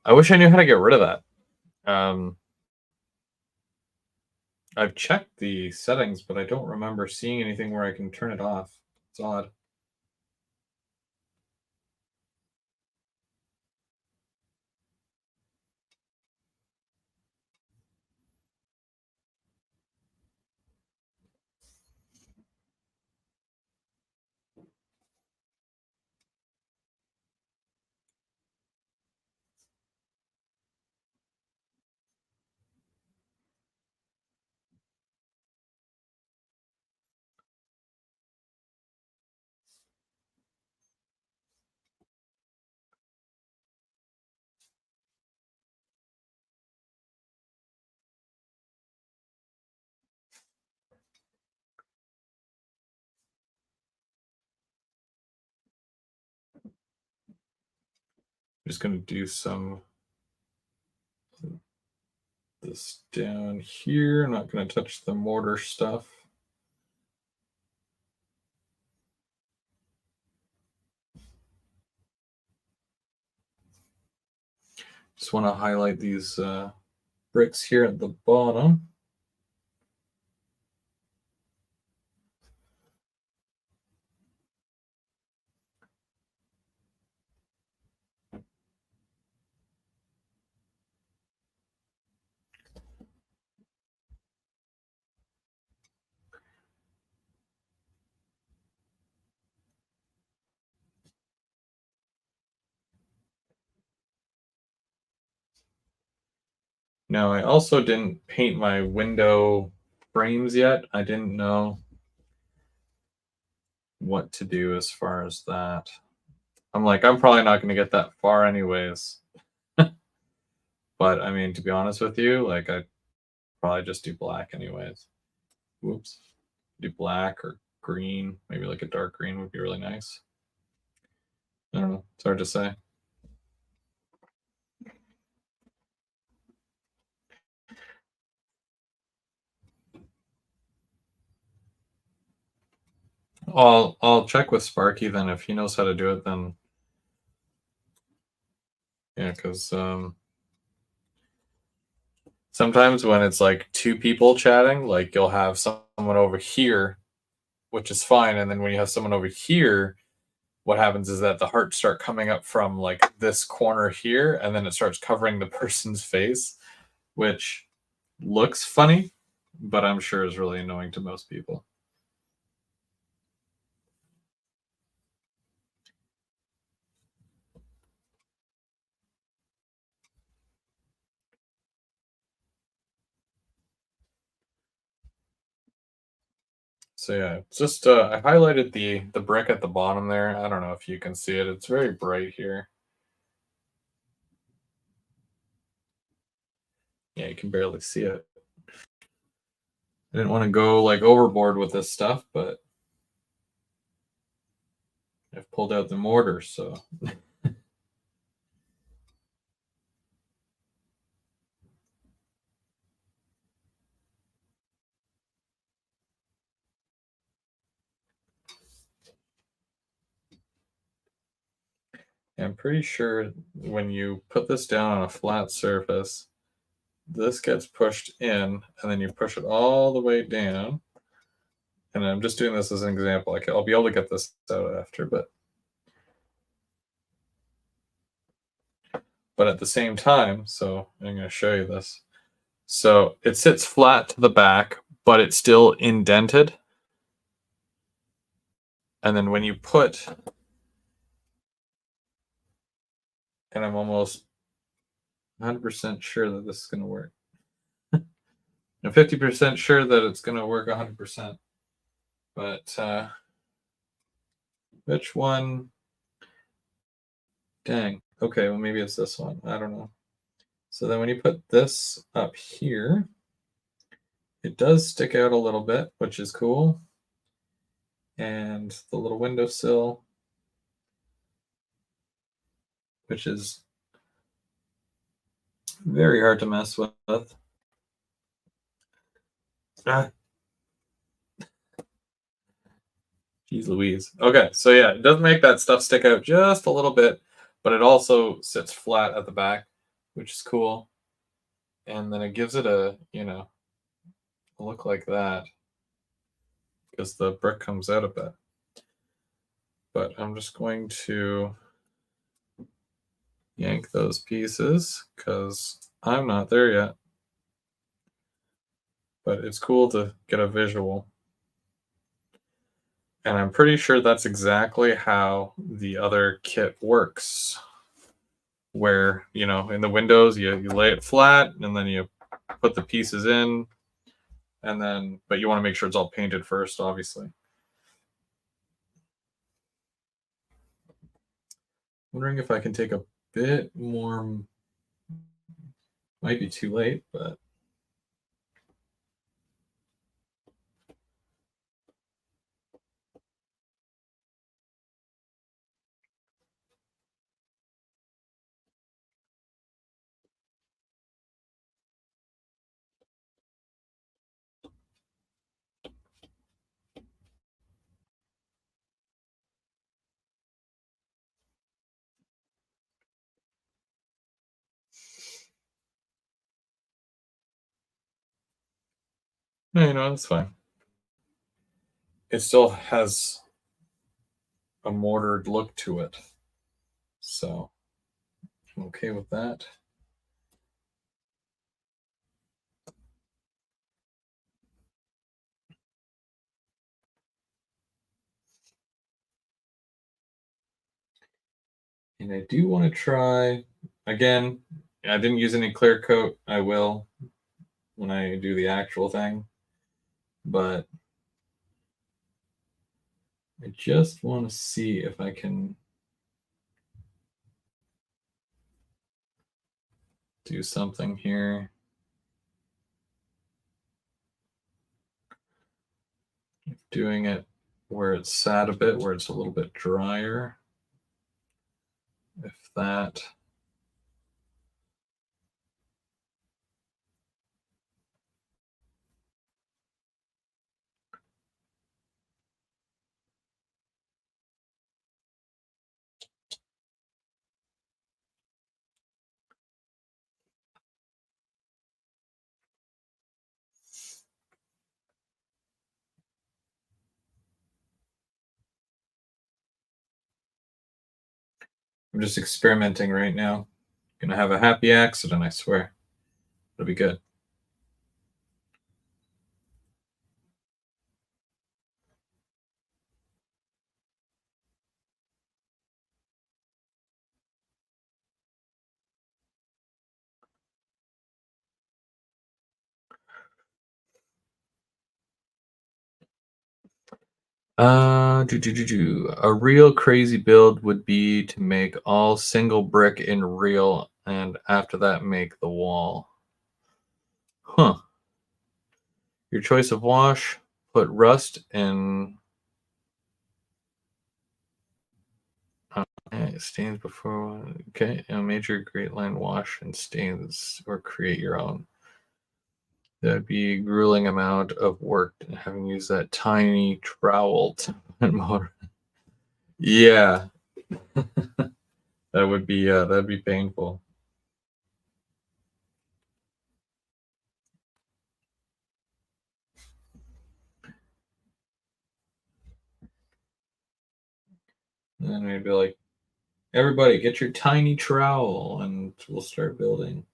I wish I knew how to get rid of that. I've checked the settings, but I don't remember seeing anything where I can turn it off. It's odd. I'm just going to do some this down here. I'm not going to touch the mortar stuff. Just want to highlight these bricks here at the bottom. Now, I also didn't paint my window frames yet. I didn't know what to do as far as that. I'm like, I'm probably not going to get that far anyways. But I mean, to be honest with you, like I'd probably just do black anyways. Whoops. Do black or green. Maybe like a dark green would be really nice. I don't know. It's hard to say. I'll check with Sparky then if he knows how to do it. Then yeah, because sometimes when it's like two people chatting, like you'll have someone over here, which is fine, and then when you have someone over here, what happens is that the hearts start coming up from like this corner here, and then it starts covering the person's face, which looks funny, but I'm sure is really annoying to most people. So yeah, just I highlighted the brick at the bottom there. I don't know if you can see it. It's very bright here. Yeah, you can barely see it. I didn't want to go like overboard with this stuff, but I've pulled out the mortar, so I'm pretty sure when you put this down on a flat surface, this gets pushed in, and then you push it all the way down. And I'm just doing this as an example. I'll be able to get this out after, but at the same time, so I'm going to show you this. So it sits flat to the back, but it's still indented. And then when you put, and I'm almost 100% sure that this is going to work. I'm 50% sure that it's going to work 100%. But which one? Dang. Okay, well, maybe it's this one. I don't know. So then when you put this up here, it does stick out a little bit, which is cool. And the little windowsill, which is very hard to mess with. Ah, geez Louise. Okay, so yeah, it does make that stuff stick out just a little bit, but it also sits flat at the back, which is cool. And then it gives it a look like that because the brick comes out a bit. But I'm just going to yank those pieces because I'm not there yet. But it's cool to get a visual. And I'm pretty sure that's exactly how the other kit works. Where, in the windows, you lay it flat and then you put the pieces in. But you want to make sure it's all painted first, obviously. Wondering if I can take a bit more. Might be too late, but No, that's fine. It still has a mortared look to it, so I'm okay with that. And I do want to try again. I didn't use any clear coat. I will when I do the actual thing, but I just want to see if I can do something here. Doing it where it's sat a bit, where it's a little bit drier. If that. I'm just experimenting right now. Gonna have a happy accident, I swear. It'll be good. A real crazy build would be to make all single brick in real, and after that, make the wall. Huh. Your choice of wash: put rust in. Stains before. Okay, a major Great Line wash and stains, or create your own. That'd be a grueling amount of work having used that tiny trowel to motor. Yeah, that'd be painful. And then we'd be like, everybody, get your tiny trowel, and we'll start building.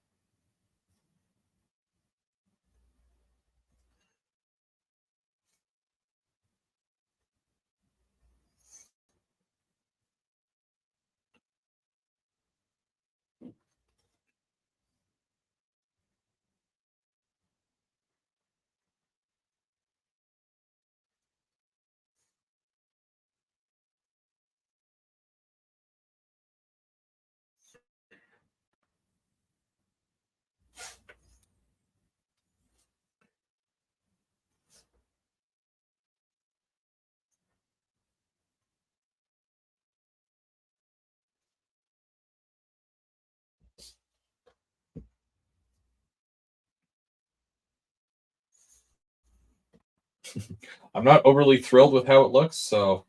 I'm not overly thrilled with how it looks, so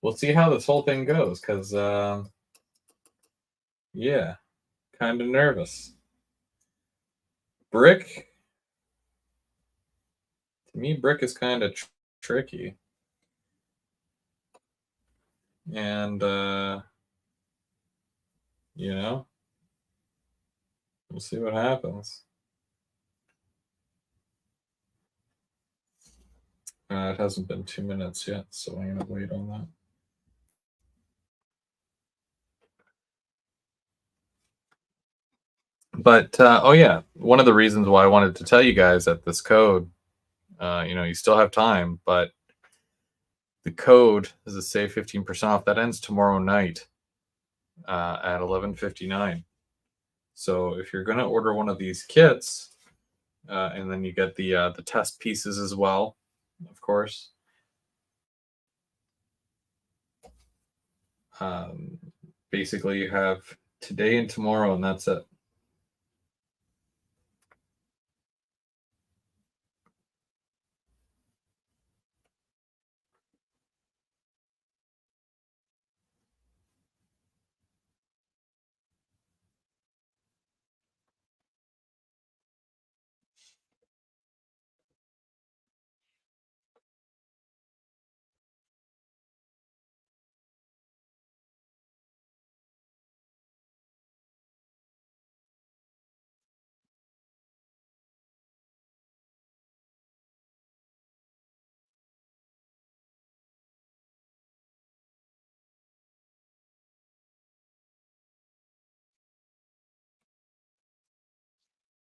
we'll see how this whole thing goes. Because yeah, kind of nervous. Brick, to me, brick is kind of tricky, and you know, we'll see what happens. It hasn't been 2 minutes yet, so I'm gonna wait on that. But oh yeah, one of the reasons why I wanted to tell you guys that this code, you still have time, but the code is a save 15% off. That ends tomorrow night at 11:59. So if you're gonna order one of these kits, and then you get the test pieces as well, of course. Um, Basically, you have today and tomorrow, and that's it.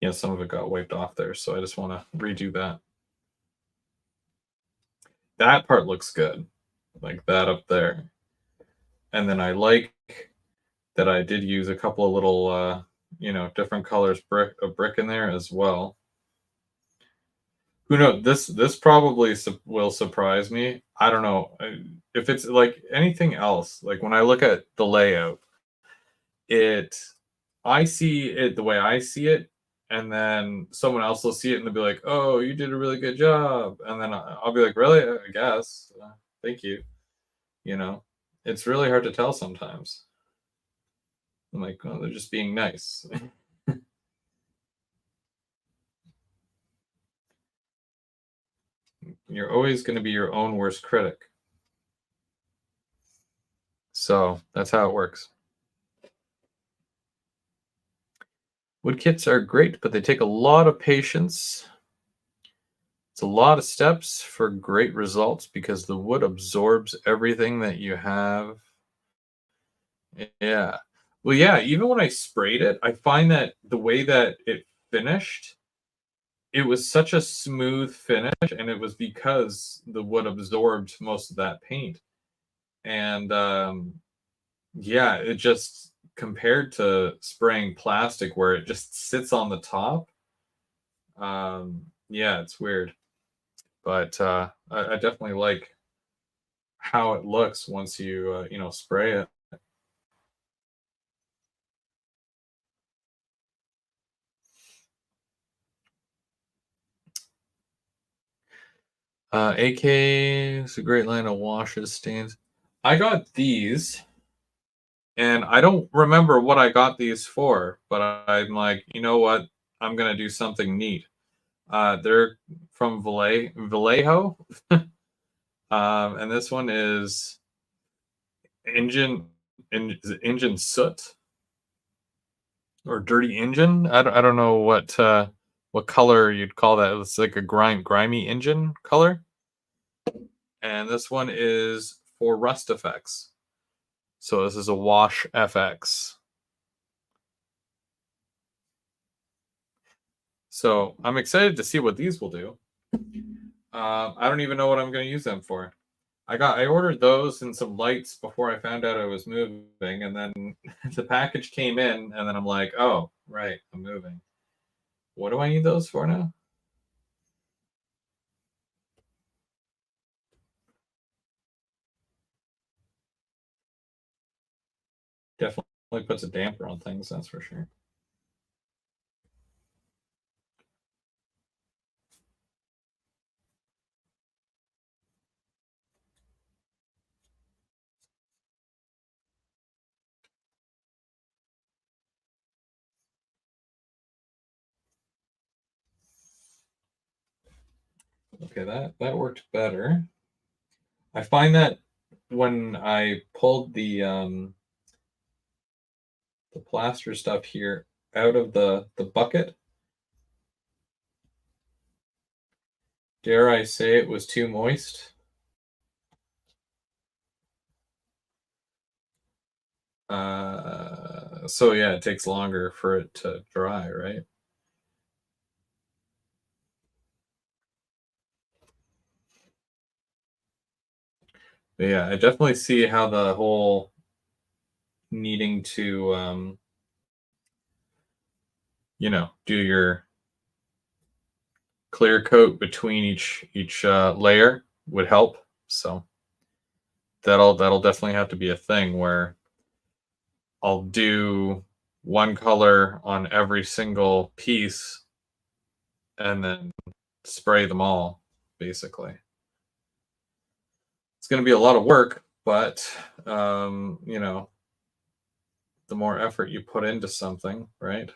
Yeah, some of it got wiped off there, so I just want to redo that. That part looks good, like that up there. And then I like that I did use a couple of little, different colors brick in there as well. Who knows? This probably will surprise me. I don't know if it's like anything else. Like when I look at the layout, it I see it the way I see it, and then someone else will see it and they'll be like, "Oh, you did a really good job," and then I'll be like, "Really? I guess. Thank you." You know, it's really hard to tell sometimes. I'm like, "Oh, they're just being nice." You're always going to be your own worst critic. So that's how it works. Wood kits are great, but they take a lot of patience. It's a lot of steps for great results because the wood absorbs everything that you have. Yeah. Well, yeah, even when I sprayed it, I find that the way that it finished, it was such a smooth finish, and it was because the wood absorbed most of that paint. And yeah, it just compared to spraying plastic where it just sits on the top. Yeah, it's weird, but I definitely like how it looks once you spray it. AK is a great line of washes stains. I got these, and I don't remember what I got these for, but I'm like, you know what? I'm gonna do something neat. They're from Vallejo, and this one is engine is it engine soot or dirty engine. I don't know what color you'd call that. It's like a grimy engine color. And this one is for rust effects. So this is a wash FX. So I'm excited to see what these will do. I don't even know what I'm going to use them for. I ordered those and some lights before I found out I was moving, and then the package came in, and then I'm like, oh right, I'm moving. What do I need those for now? Definitely puts a damper on things, that's for sure. Okay, that worked better. I find that when I pulled the plaster stuff here out of the bucket, dare I say it was too moist. So yeah, it takes longer for it to dry, right? But yeah, I definitely see how the whole needing to do your clear coat between each layer would help. So that'll definitely have to be a thing where I'll do one color on every single piece and then spray them all, basically. It's going to be a lot of work, but the more effort you put into something, right?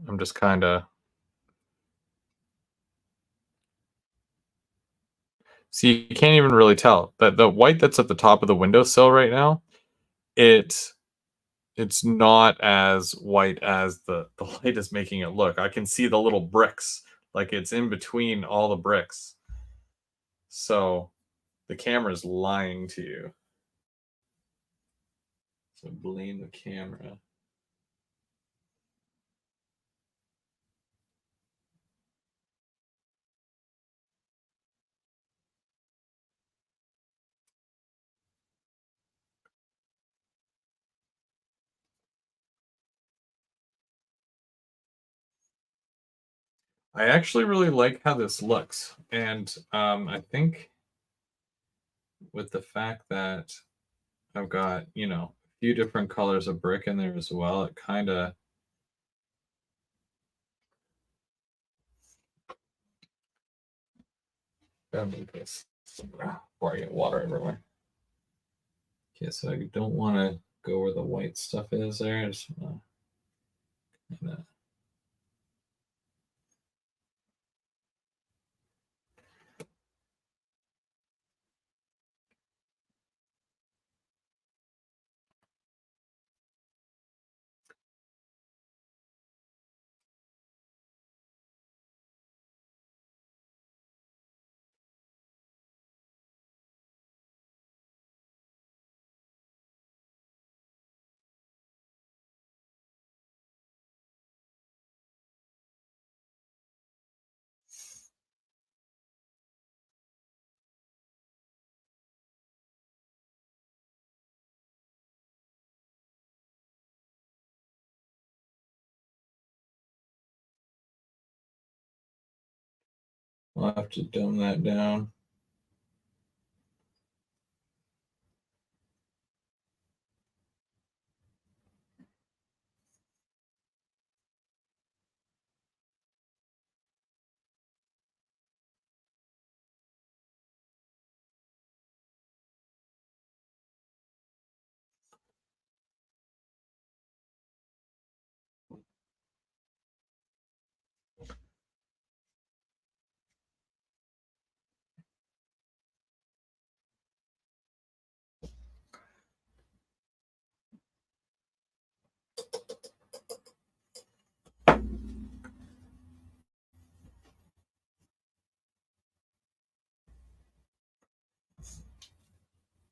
I'm just kind of see. You can't even really tell that the white that's at the top of the windowsill right now. It it's not as white as the light is making it look. I can see the little bricks, like it's in between all the bricks. So the camera's lying to you. So blame the camera. I actually really like how this looks, and I think with the fact that I've got, a few different colors of brick in there as well, it kind of move this before I get water everywhere. Okay, so I don't want to go where the white stuff is there. I just want to I'll have to dumb that down.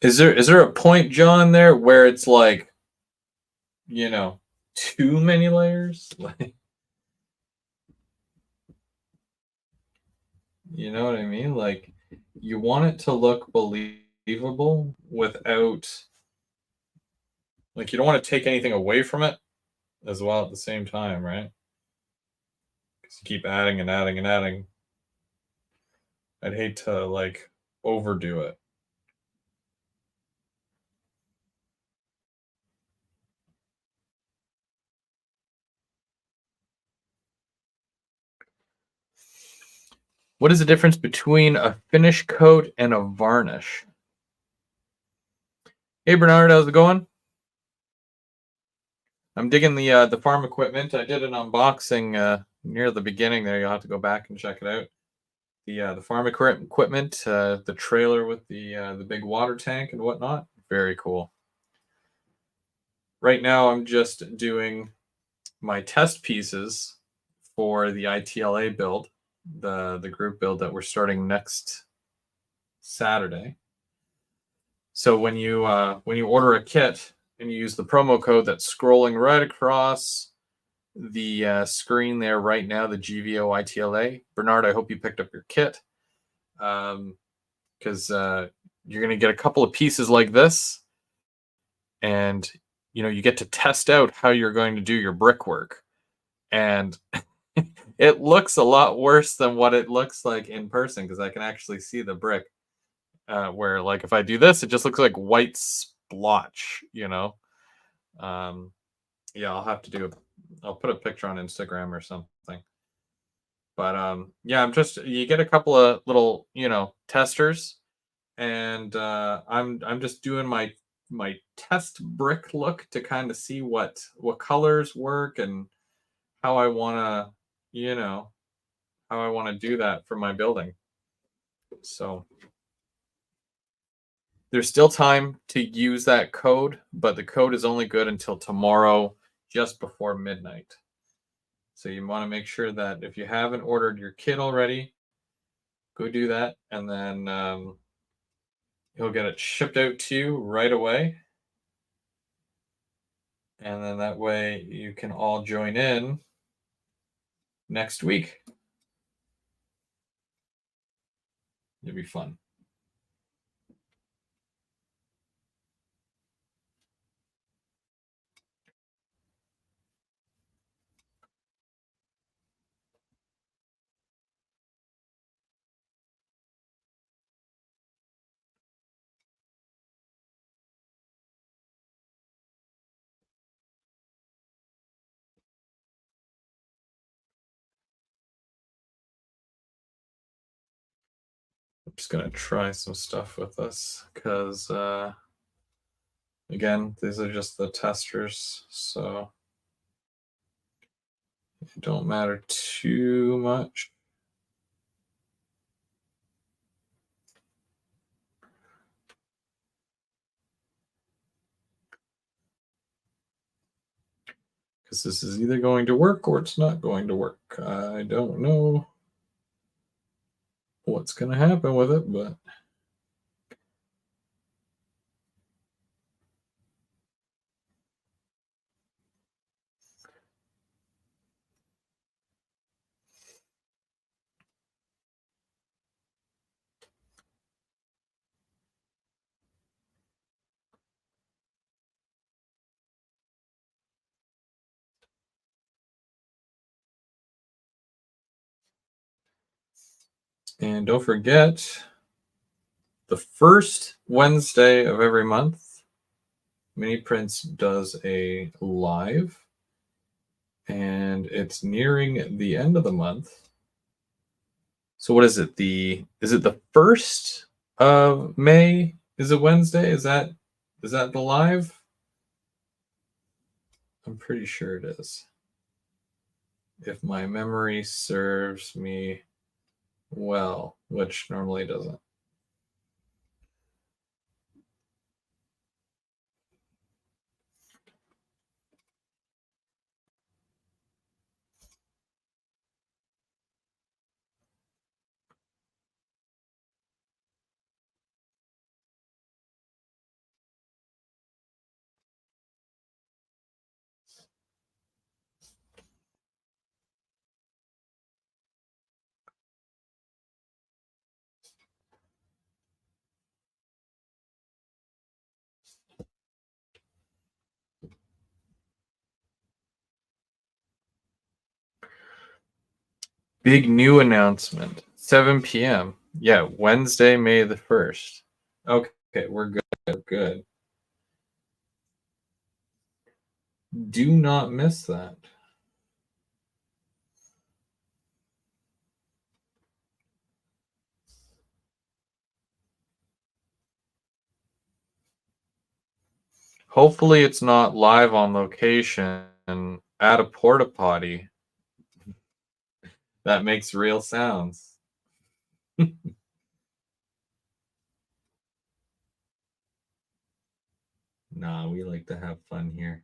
Is there a point, John, there where it's like, you know, too many layers? Like, you know what I mean? Like, you want it to look believable without, like, you don't want to take anything away from it as well at the same time, right? Because you keep adding and adding and adding. I'd hate to, like, overdo it. What is the difference between a finish coat and a varnish? Hey, Bernard, how's it going? I'm digging the farm equipment. I did an unboxing near the beginning there. You'll have to go back and check it out. The farm equipment, the trailer with the big water tank and whatnot. Very cool. Right now, I'm just doing my test pieces for the ITLA build, the group build that we're starting next Saturday. So when you order a kit and you use the promo code that's scrolling right across the screen there right now, the GVO ITLA. Bernard, I hope you picked up your kit, because you're going to get a couple of pieces like this, and you get to test out how you're going to do your brickwork, and it looks a lot worse than what it looks like in person because I can actually see the brick. Where, like, if I do this, it just looks like white splotch. Um, yeah, I'll put a picture on Instagram or something. But yeah, you get a couple of little, testers, and I'm just doing my test brick look to kind of see what colors work and how I want to, how I want to do that for my building. So there's still time to use that code, but the code is only good until tomorrow, just before midnight. So you want to make sure that if you haven't ordered your kit already, go do that, and then he'll get it shipped out to you right away. And then that way you can all join in next week. It'll be fun. just gonna try some stuff with this because again, these are just the testers, so it don't matter too much. Because this is either going to work or it's not going to work. I don't know what's going to happen with it, but and don't forget the first Wednesday of every month, Mini Prince does a live, and it's nearing the end of the month. So what is it? The first of May is a Wednesday? Is that the live? I'm pretty sure it is. If my memory serves me well, which normally doesn't. Big new announcement. 7 p.m. Yeah, Wednesday, May the 1st. Okay, we're good. Good. Do not miss that. Hopefully, it's not live on location at a porta potty that makes real sounds. Nah, we like to have fun here.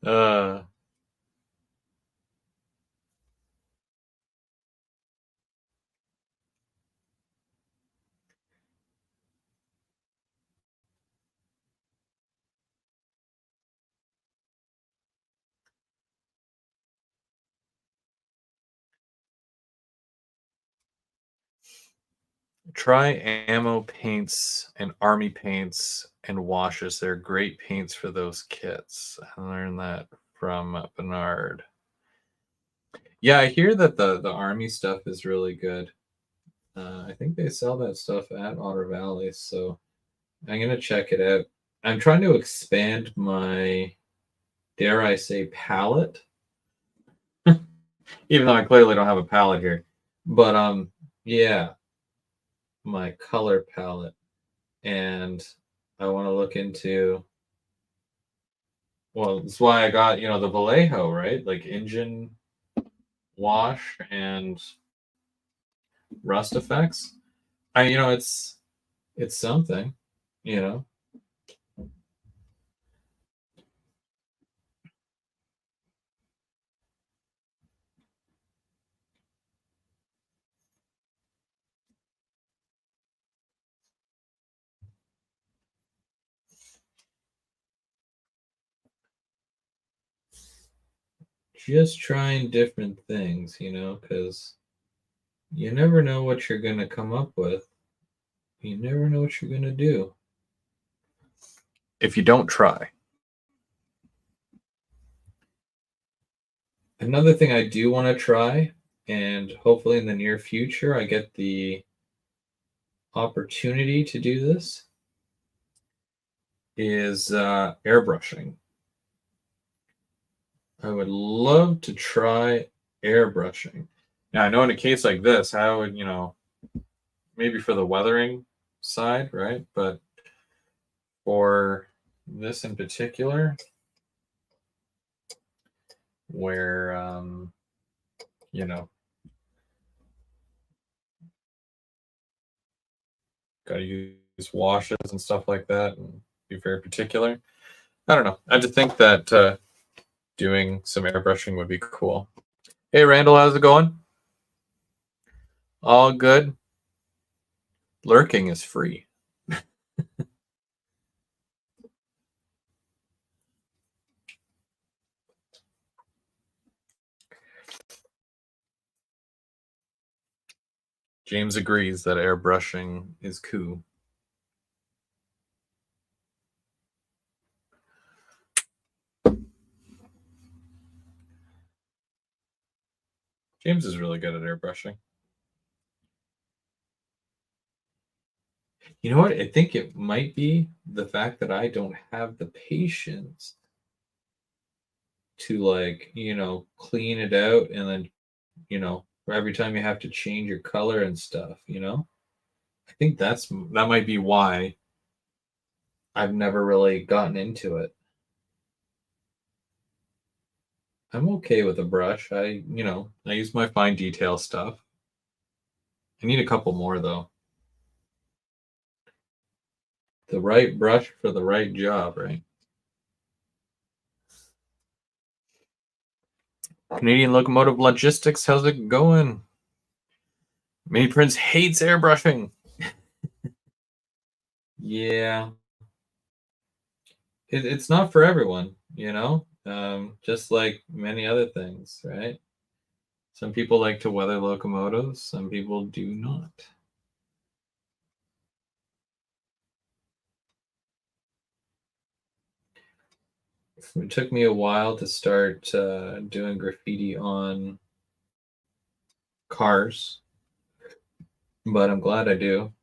uh, Try ammo paints and army paints and washes. They're great paints for those kits. I learned that from Bernard. Yeah, I hear that the army stuff is really good. I think they sell that stuff at Otter Valley, so I'm gonna check it out. I'm trying to expand my, dare I say, palette, even though I clearly don't have a palette here. But yeah, my color palette, and I want to look into. Well, that's why I got the Vallejo, right? Like engine wash and rust effects. It's something, you know. just trying different things, because you never know what you're going to come up with. You never know what you're going to do if you don't try. Another thing I do want to try, and hopefully in the near future, I get the opportunity to do this, is airbrushing. I would love to try airbrushing. Now, I know in a case like this, how would, maybe for the weathering side, right? But for this in particular, where, you know, got to use washes and stuff like that and be very particular. I don't know. I just think that doing some airbrushing would be cool. Hey, Randall, how's it going? All good. Lurking is free. James agrees that airbrushing is cool. James is really good at airbrushing. You know what? I think it might be the fact that I don't have the patience to, like, clean it out and then, every time you have to change your color and stuff. I think that might be why I've never really gotten into it. I'm okay with a brush. I use my fine detail stuff. I need a couple more though. The right brush for the right job, right? Canadian Locomotive Logistics, how's it going? Mini Prince hates airbrushing. Yeah, it's not for everyone. Just like many other things, right? Some people like to weather locomotives, some people do not. It took me a while to start doing graffiti on cars, but I'm glad I do.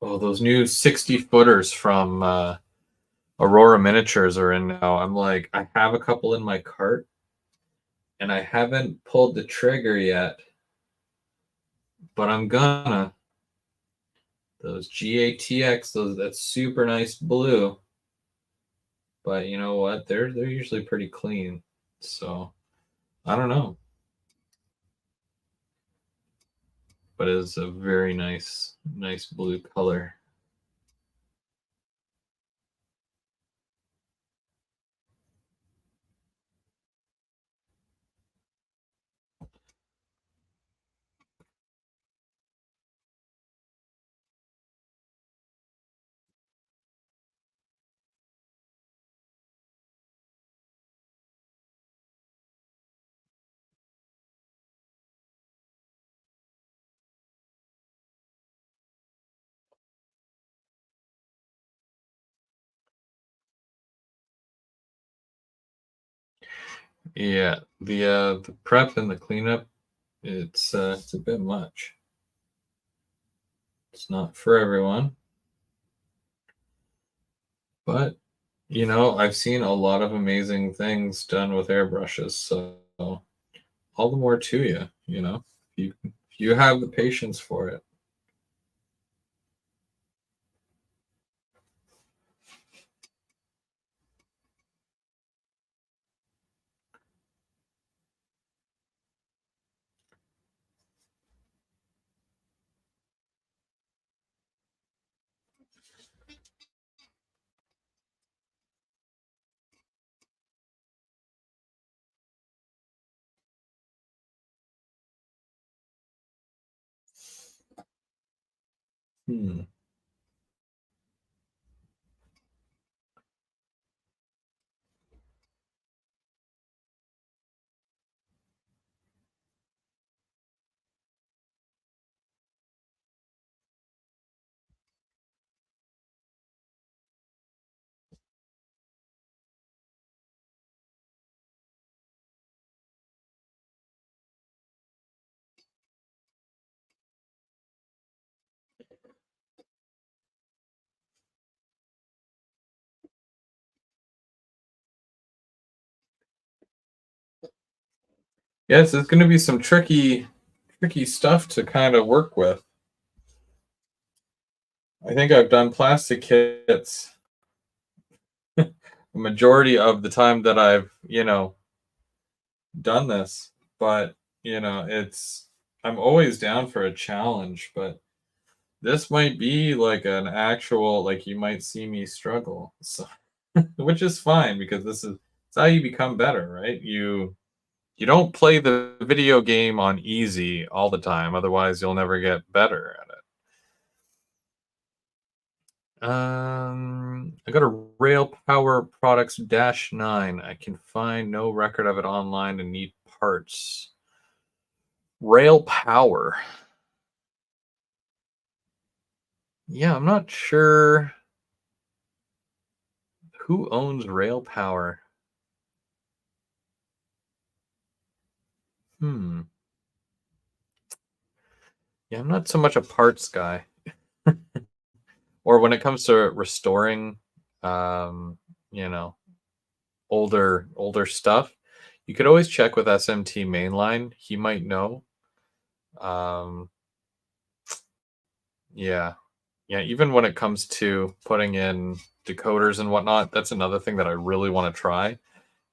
Oh, those new 60 footers from Aurora Miniatures are in now. I'm like, I have a couple in my cart and I haven't pulled the trigger yet, but I'm gonna. Those GATX, that's super nice blue. But you know what? They're usually pretty clean. So I don't know. But it's a very nice blue color. Yeah, the prep and the cleanup, it's a bit much. It's not for everyone, but I've seen a lot of amazing things done with airbrushes, so all the more to you. If you have the patience for it. Hmm. Yes, it's going to be some tricky stuff to kind of work with. I think I've done plastic kits the majority of the time that I've, done this, but it's I'm always down for a challenge, but this might be like an actual like you might see me struggle. So which is fine because this is it's how you become better, right? You don't play the video game on easy all the time, otherwise you'll never get better at it. I got a Rail Power Products Dash 9. I can find no record of it online and need parts. Rail Power. Yeah, I'm not sure who owns Rail Power. Hmm. Yeah, I'm not so much a parts guy. Or when it comes to restoring, um, you know, older stuff, you could always check with SMT Mainline. He might know. Um, yeah, yeah. Even when it comes to putting in decoders and whatnot, that's another thing that I really want to try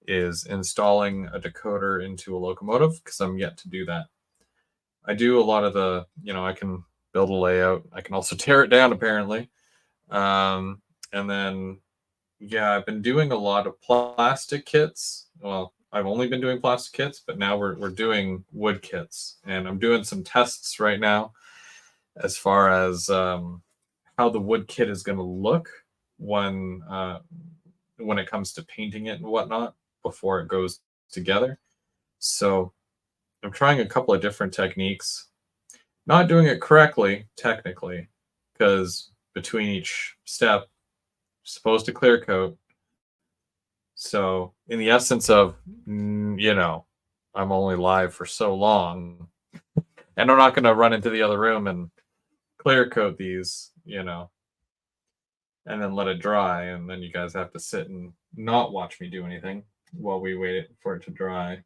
is installing a decoder into a locomotive because I'm yet to do that. I do a lot of I can build a layout. I can also tear it down apparently. And then yeah, I've been doing a lot of plastic kits. Well, I've only been doing plastic kits, but now we're doing wood kits, and I'm doing some tests right now as far as how the wood kit is going to look when when it comes to painting it and whatnot before it goes together. So I'm trying a couple of different techniques, not doing it correctly technically, because between each step, you're supposed to clear coat. So, in the essence of, I'm only live for so long, and I'm not going to run into the other room and clear coat these, and then let it dry, and then you guys have to sit and not watch me do anything while we wait for it to dry.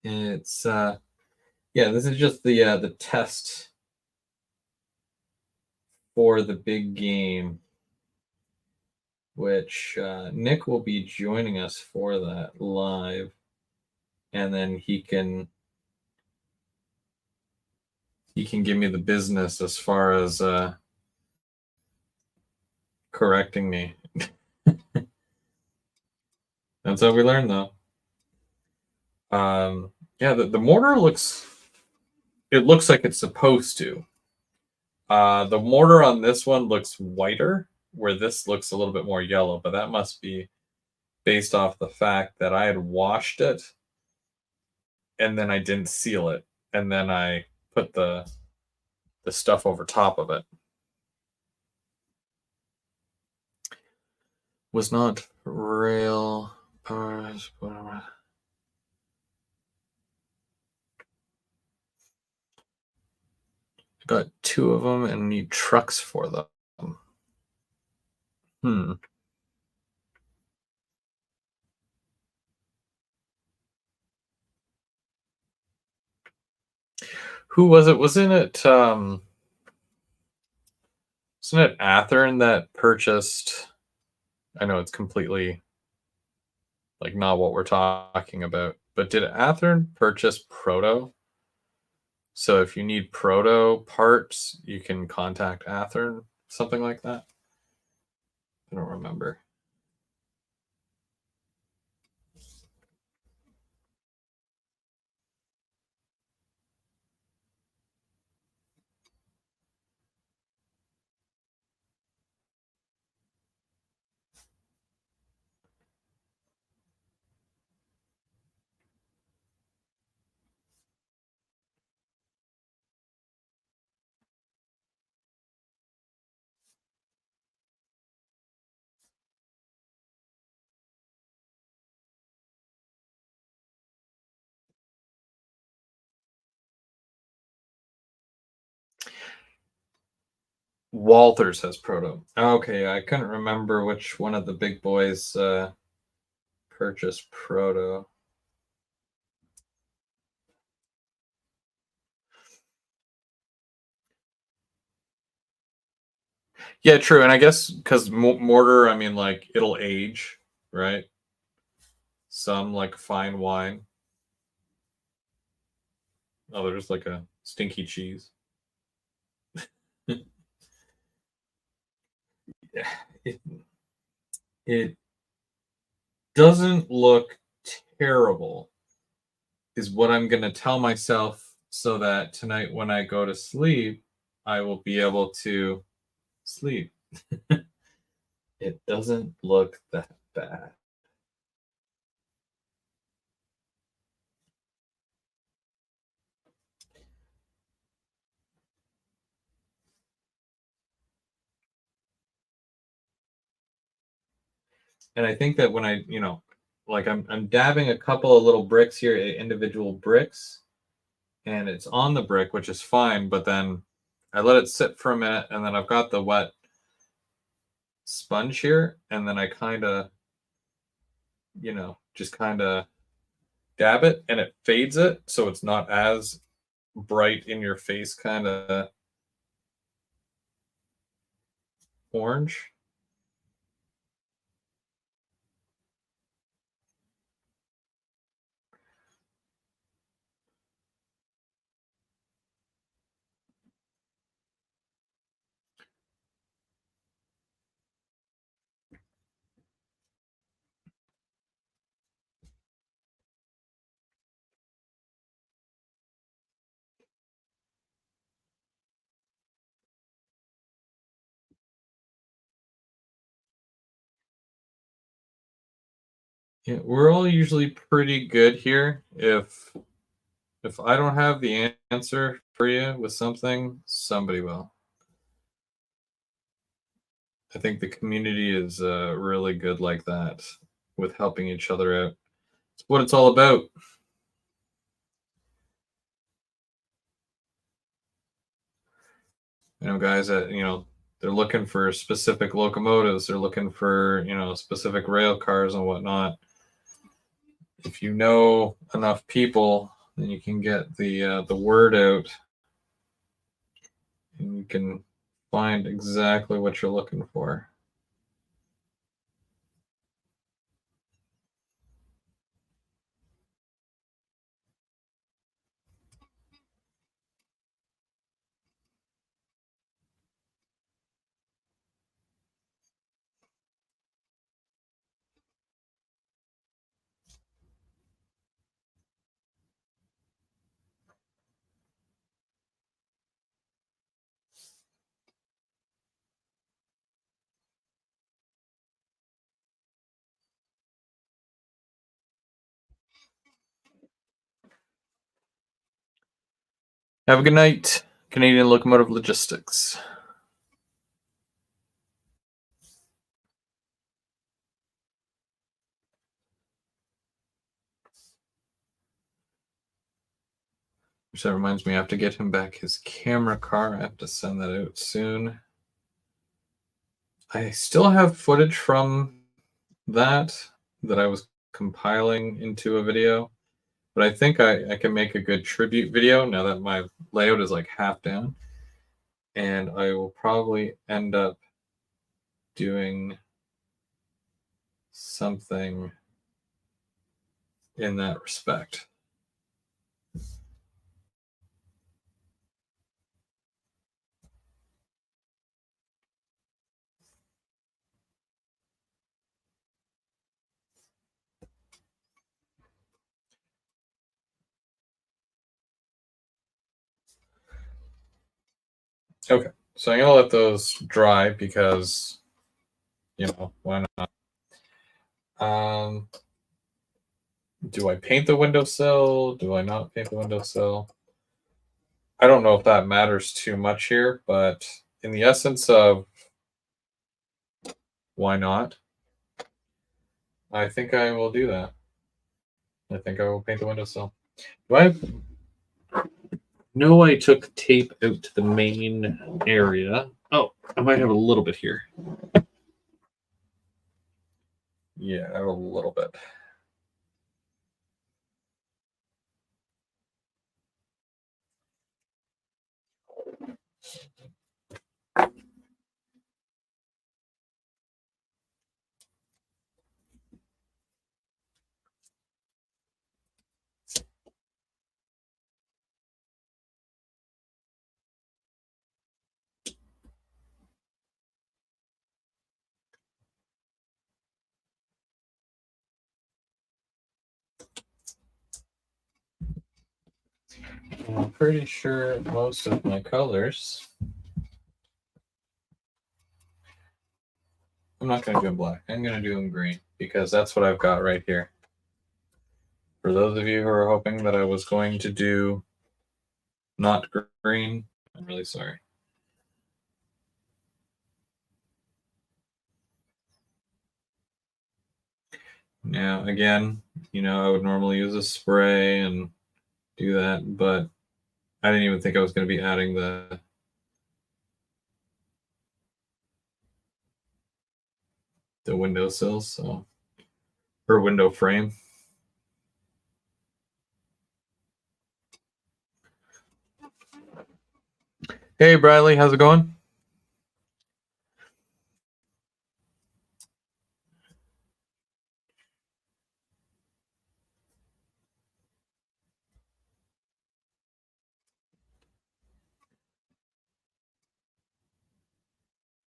It's yeah, this is just the test for the big game, which Nick will be joining us for that live, and then he can give me the business as far as correcting me. That's how we learn, though. Yeah, the mortar looks like it's supposed to. The mortar on this one looks whiter, where this looks a little bit more yellow, but that must be based off the fact that I had washed it and then I didn't seal it, and then I put the stuff over top of it. Was not rail powers. Got two of them and need trucks for them. Hmm. Who was it? Wasn't it Athern that purchased? I know it's completely like not what we're talking about, but did Athern purchase Proto? So if you need Proto parts, you can contact Athern, something like that. I don't remember. Walters has Proto. Okay, I couldn't remember which one of the big boys purchased Proto. Yeah, true. And I guess because mortar, I mean, like it'll age, right? Some like fine wine. Others like a stinky cheese. Yeah, it doesn't look terrible, is what I'm going to tell myself so that tonight when I go to sleep, I will be able to sleep. It doesn't look that bad. And I think that when like I'm dabbing a couple of little bricks here, individual bricks, and it's on the brick, which is fine, but then I let it sit for a minute and then I've got the wet sponge here, and then I kind of, just kind of dab it and it fades it so it's not as bright in your face kind of orange. Yeah, we're all usually pretty good here. If I don't have the answer for you with something, somebody will. I think the community is really good like that with helping each other out. It's what it's all about. Guys that, they're looking for specific locomotives, they're looking for, specific rail cars and whatnot. If you know enough people, then you can get the word out and you can find exactly what you're looking for. Have a good night, Canadian Locomotive Logistics. Which that reminds me, I have to get him back his camera car. I have to send that out soon. I still have footage from that I was compiling into a video, but I think I can make a good tribute video now that my layout is like half down. And I will probably end up doing something in that respect. Okay, so I'm gonna let those dry because why not? Um, do I paint the windowsill? Do I not paint the windowsill? I don't know if that matters too much here, but in the essence of why not, I think I will do that. I think I will paint the windowsill. Do I know I took tape out to the main area? Oh, I might have a little bit here. Yeah, I have a little bit. I'm pretty sure most of my colors. I'm not going to do them black. I'm going to do them green because that's what I've got right here. For those of you who are hoping that I was going to do not green, I'm really sorry. Now, again, I would normally use a spray and do that, but I didn't even think I was going to be adding the windowsills, or window frame. Hey, Bradley, how's it going?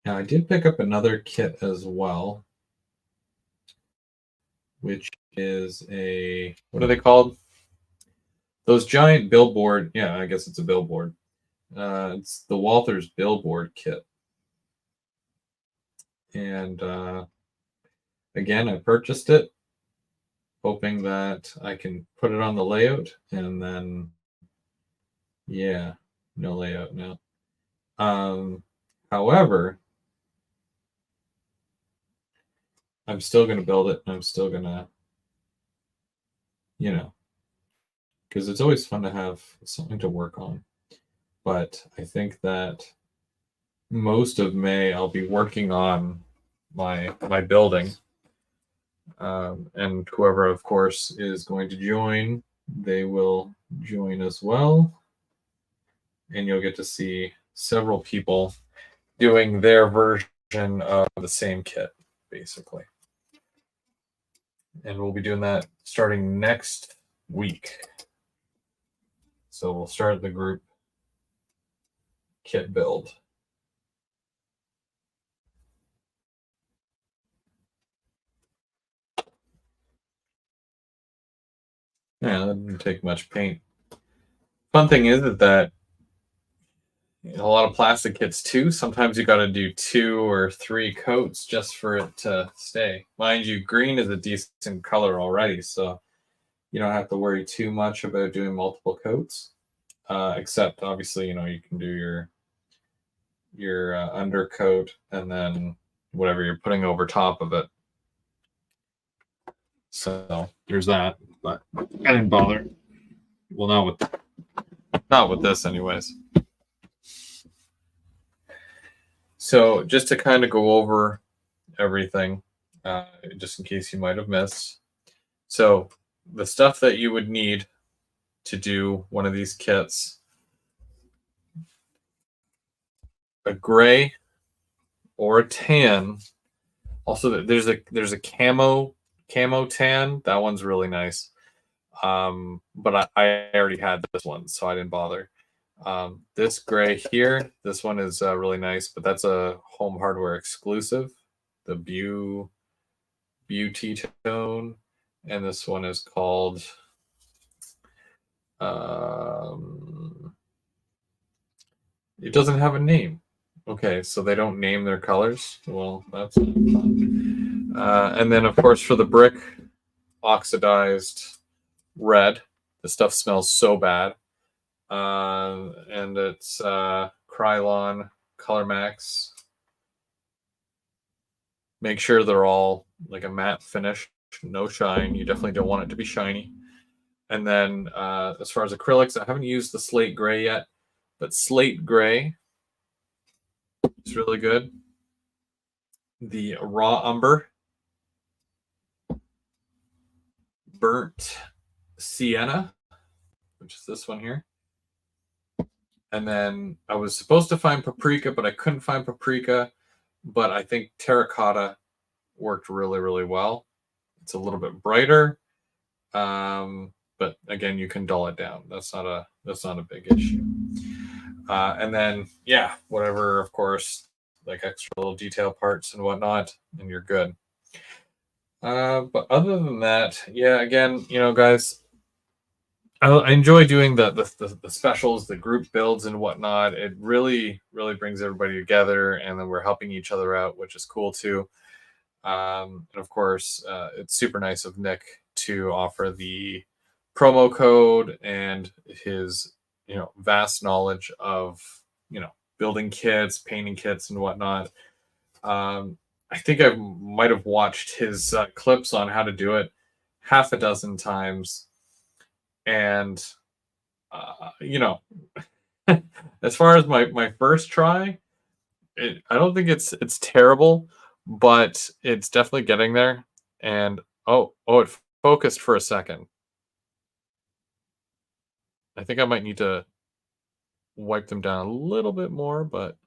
Now, I did pick up another kit as well, which is what are they called? Those giant billboard. Yeah, I guess it's a billboard. It's the Walther's billboard kit. And again, I purchased it hoping that I can put it on the layout, and then, yeah, no layout now. However, I'm still going to build it, and I'm still going to, because it's always fun to have something to work on. But I think that most of May I'll be working on my building, and whoever, of course, is going to join, they will join as well, and you'll get to see several people doing their version of the same kit, basically. And we'll be doing that starting next week. So we'll start the group kit build. Yeah, that didn't take much paint. Fun thing is that a lot of plastic kits too, sometimes you got to do 2 or 3 coats just for it to stay. Mind you, green is a decent color already, so you don't have to worry too much about doing multiple coats. Except obviously, you can do your undercoat and then whatever you're putting over top of it. So there's that, but I didn't bother. Well, not with this, anyways. So just to kind of go over everything, just in case you might have missed. So the stuff that you would need to do one of these kits: a gray or a tan. Also, there's a camo tan. That one's really nice. But I already had this one, so I didn't bother. This gray here, this one is really nice, but that's a Home Hardware exclusive, the Beauty Tone, and this one is called it doesn't have a name. Okay, so they don't name their colors. Well, that's fun. And then, of course, for the brick, oxidized red. The stuff smells so bad. And it's Krylon Color Max. Make sure they're all like a matte finish, no shine. You definitely don't want it to be shiny. And then as far as acrylics, I haven't used the slate gray yet, but slate gray is really good. The raw umber, burnt sienna, which is this one here. And then I was supposed to find paprika, but I couldn't find paprika. But I think terracotta worked really, really well. It's a little bit brighter, but again, you can dull it down. That's not a big issue. And then, yeah, whatever, of course, like extra little detail parts and whatnot, and you're good. But other than that, yeah, again, guys, I enjoy doing the specials, the group builds and whatnot. It really brings everybody together, and then we're helping each other out, which is cool too. And of course, it's super nice of Nick to offer the promo code and his vast knowledge of building kits, painting kits, and whatnot. I think I might have watched his clips on how to do it half a dozen times, and you know, as far as my first try, I don't think it's terrible, but it's definitely getting there. And it focused for a second. I think I might need to wipe them down a little bit more, but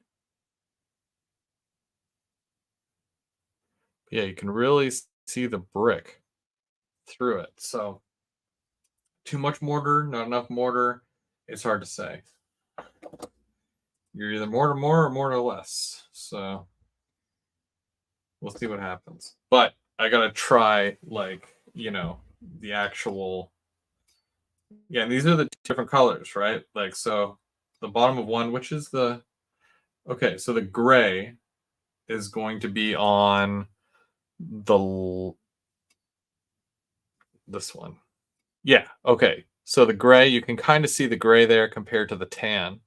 yeah, you can really see the brick through it. So too much mortar, not enough mortar. It's hard to say. You're either mortar more or mortar less. So we'll see what happens. But I gotta try the actual. Yeah, and these are the different colors, right? Like, so the bottom of one, which is the okay, so the gray is going to be on the this one. Yeah, okay. So the gray, you can kind of see the gray there compared to the tan.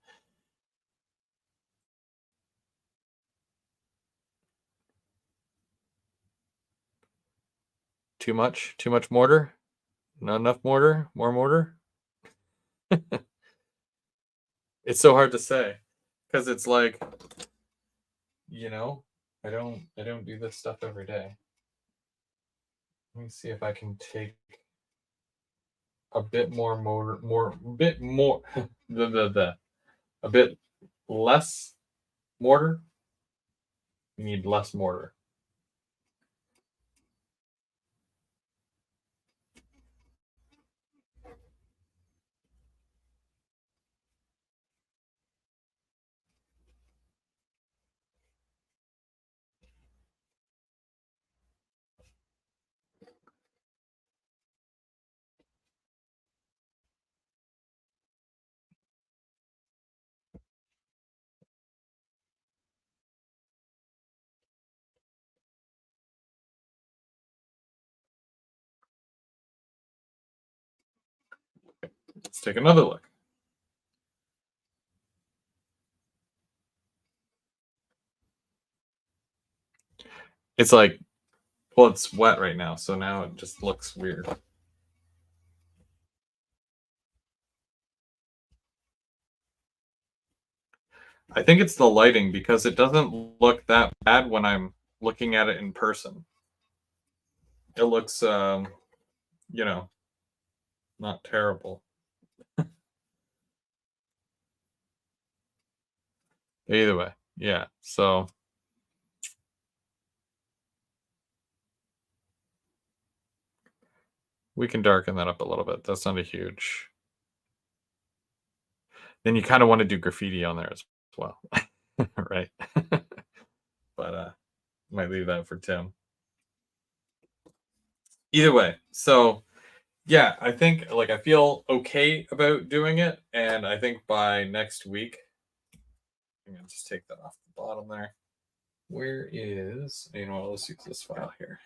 Too much? Too much mortar? Not enough mortar? More mortar? It's so hard to say because it's like, you know, I don't do this stuff every day. Let me see if I can take a bit more mortar, bit more, the a bit less mortar. You need less mortar. Let's take another look. It's like, well, it's wet right now, so now it just looks weird. I think it's the lighting because it doesn't look that bad when I'm looking at it in person. It looks, you know, not terrible. Either way, yeah. So we can darken that up a little bit. That's not a huge. Then you kind of want to do graffiti on there as well, right? But might leave that for Tim. Either way, so yeah, I think like I feel okay about doing it, and I think by next week, I'm gonna just take that off the bottom there. Where is let's use this file here.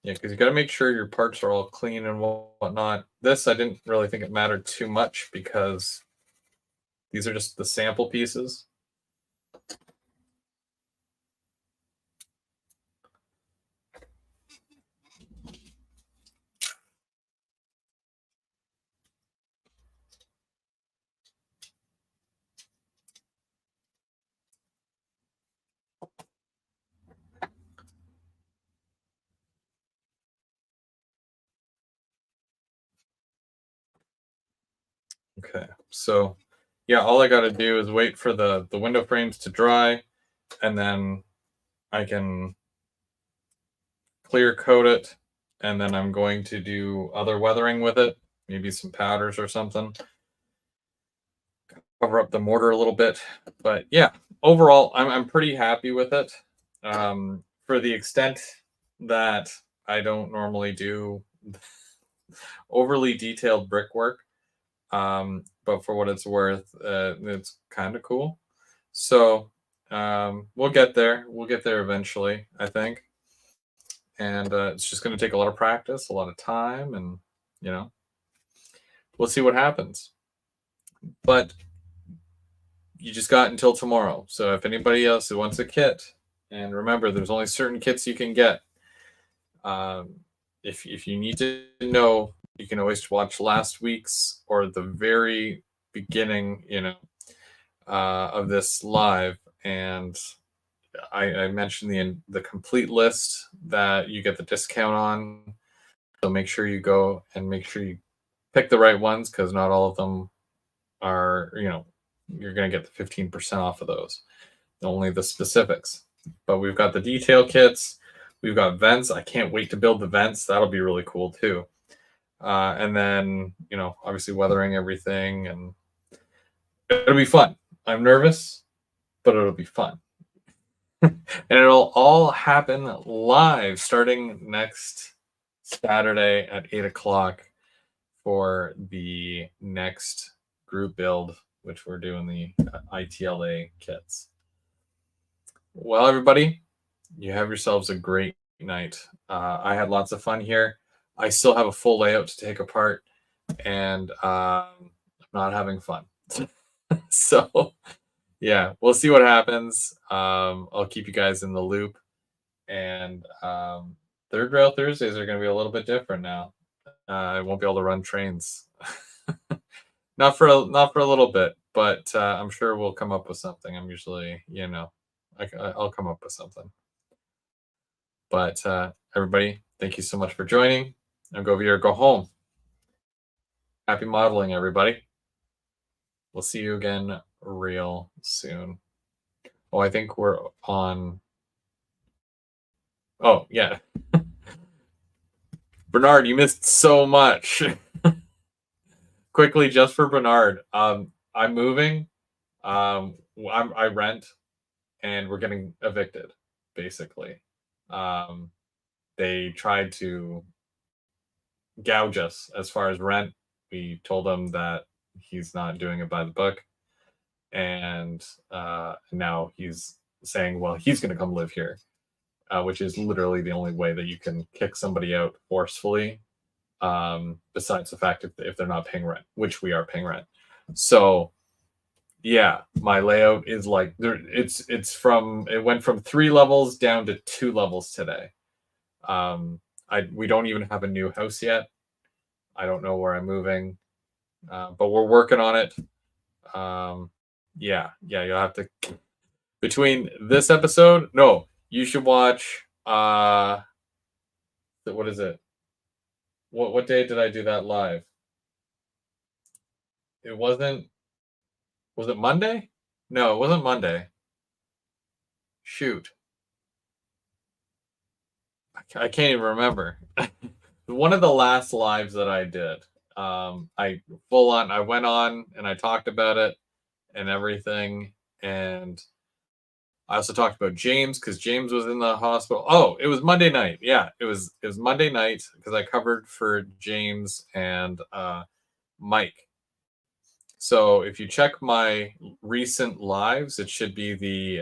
Yeah, because you got to make sure your parts are all clean and whatnot. This I didn't really think it mattered too much because these are just the sample pieces. Okay, so yeah, all I got to do is wait for the window frames to dry, and then I can clear coat it, and then I'm going to do other weathering with it, maybe some powders or something. cover up the mortar a little bit. But yeah, overall, I'm pretty happy with it. For the extent that I don't normally do overly detailed brickwork, but for what it's worth, it's kind of cool. So we'll get there. We'll get there eventually, I think. And it's just going to take a lot of practice, a lot of time, and you know, we'll see what happens. But you just got until tomorrow. So if anybody else who wants a kit, and remember, there's only certain kits you can get. Um, if you need to know, you can always watch last week's or the very beginning, of this live, and I mentioned the complete list that you get the discount on. So make sure you go and make sure you pick the right ones, because not all of them are, you're going to get the 15% off of those. Only the specifics. But we've got the detail kits. We've got vents. I can't wait to build the vents. That'll be really cool too. And then, obviously weathering everything, and it'll be fun. I'm nervous, but it'll be fun. And it'll all happen live starting next Saturday at 8 o'clock for the next group build, which we're doing the ITLA kits. Well, everybody, you have yourselves a great night. I had lots of fun here. I still have a full layout to take apart, and I'm not having fun. So, yeah, we'll see what happens. I'll keep you guys in the loop. And Third Rail Thursdays are going to be a little bit different now. I won't be able to run trains. Not for a little bit, but I'm sure we'll come up with something. I'm usually, I'll come up with something. But everybody, thank you so much for joining. Now go over here, go home. Happy modeling, everybody. We'll see you again real soon. Oh, I think we're on. Oh, yeah. Bernard, you missed so much. Quickly, just for Bernard, I'm moving. I rent, and we're getting evicted, basically. They tried to gouge us as far as rent. We told him that he's not doing it by the book, and now he's saying, well, he's going to come live here, which is literally the only way that you can kick somebody out forcefully, besides the fact if they're not paying rent, which we are paying rent. So yeah, my layout is like it went from 3 levels down to 2 levels today. We don't even have a new house yet. I don't know where I'm moving, but we're working on it. Yeah, you'll have to, between this episode, no, you should watch, what is it? What day did I do that live? It wasn't, was it Monday? No, it wasn't Monday. Shoot. I can't even remember. One of the last lives that I did, I went on and I talked about it and everything. And I also talked about James, because James was in the hospital. Oh, it was Monday night. Yeah, it was Monday night, because I covered for James and Mike. So if you check my recent lives, it should be the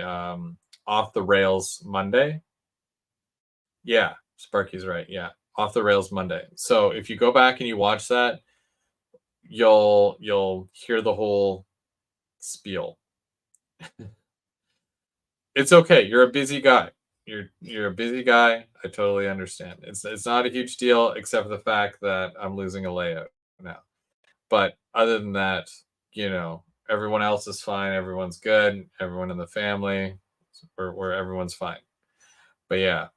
Off the Rails Monday. Yeah, Sparky's right. Yeah, Off the Rails Monday. So if you go back and you watch that, you'll hear the whole spiel. It's okay. You're a busy guy. You're a busy guy. I totally understand. It's not a huge deal, except for the fact that I'm losing a layout now. But other than that, everyone else is fine. Everyone's good. Everyone in the family, where everyone's fine. But yeah,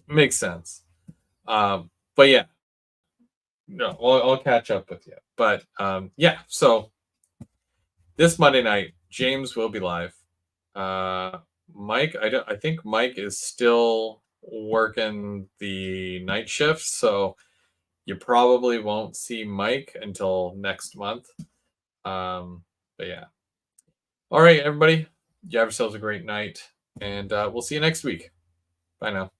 makes sense. But yeah, no, I'll catch up with you. But yeah, so this Monday night, James will be live. Mike, I think Mike is still working the night shift, so you probably won't see Mike until next month. But yeah. All right, everybody. You have yourselves a great night, and we'll see you next week. Bye now.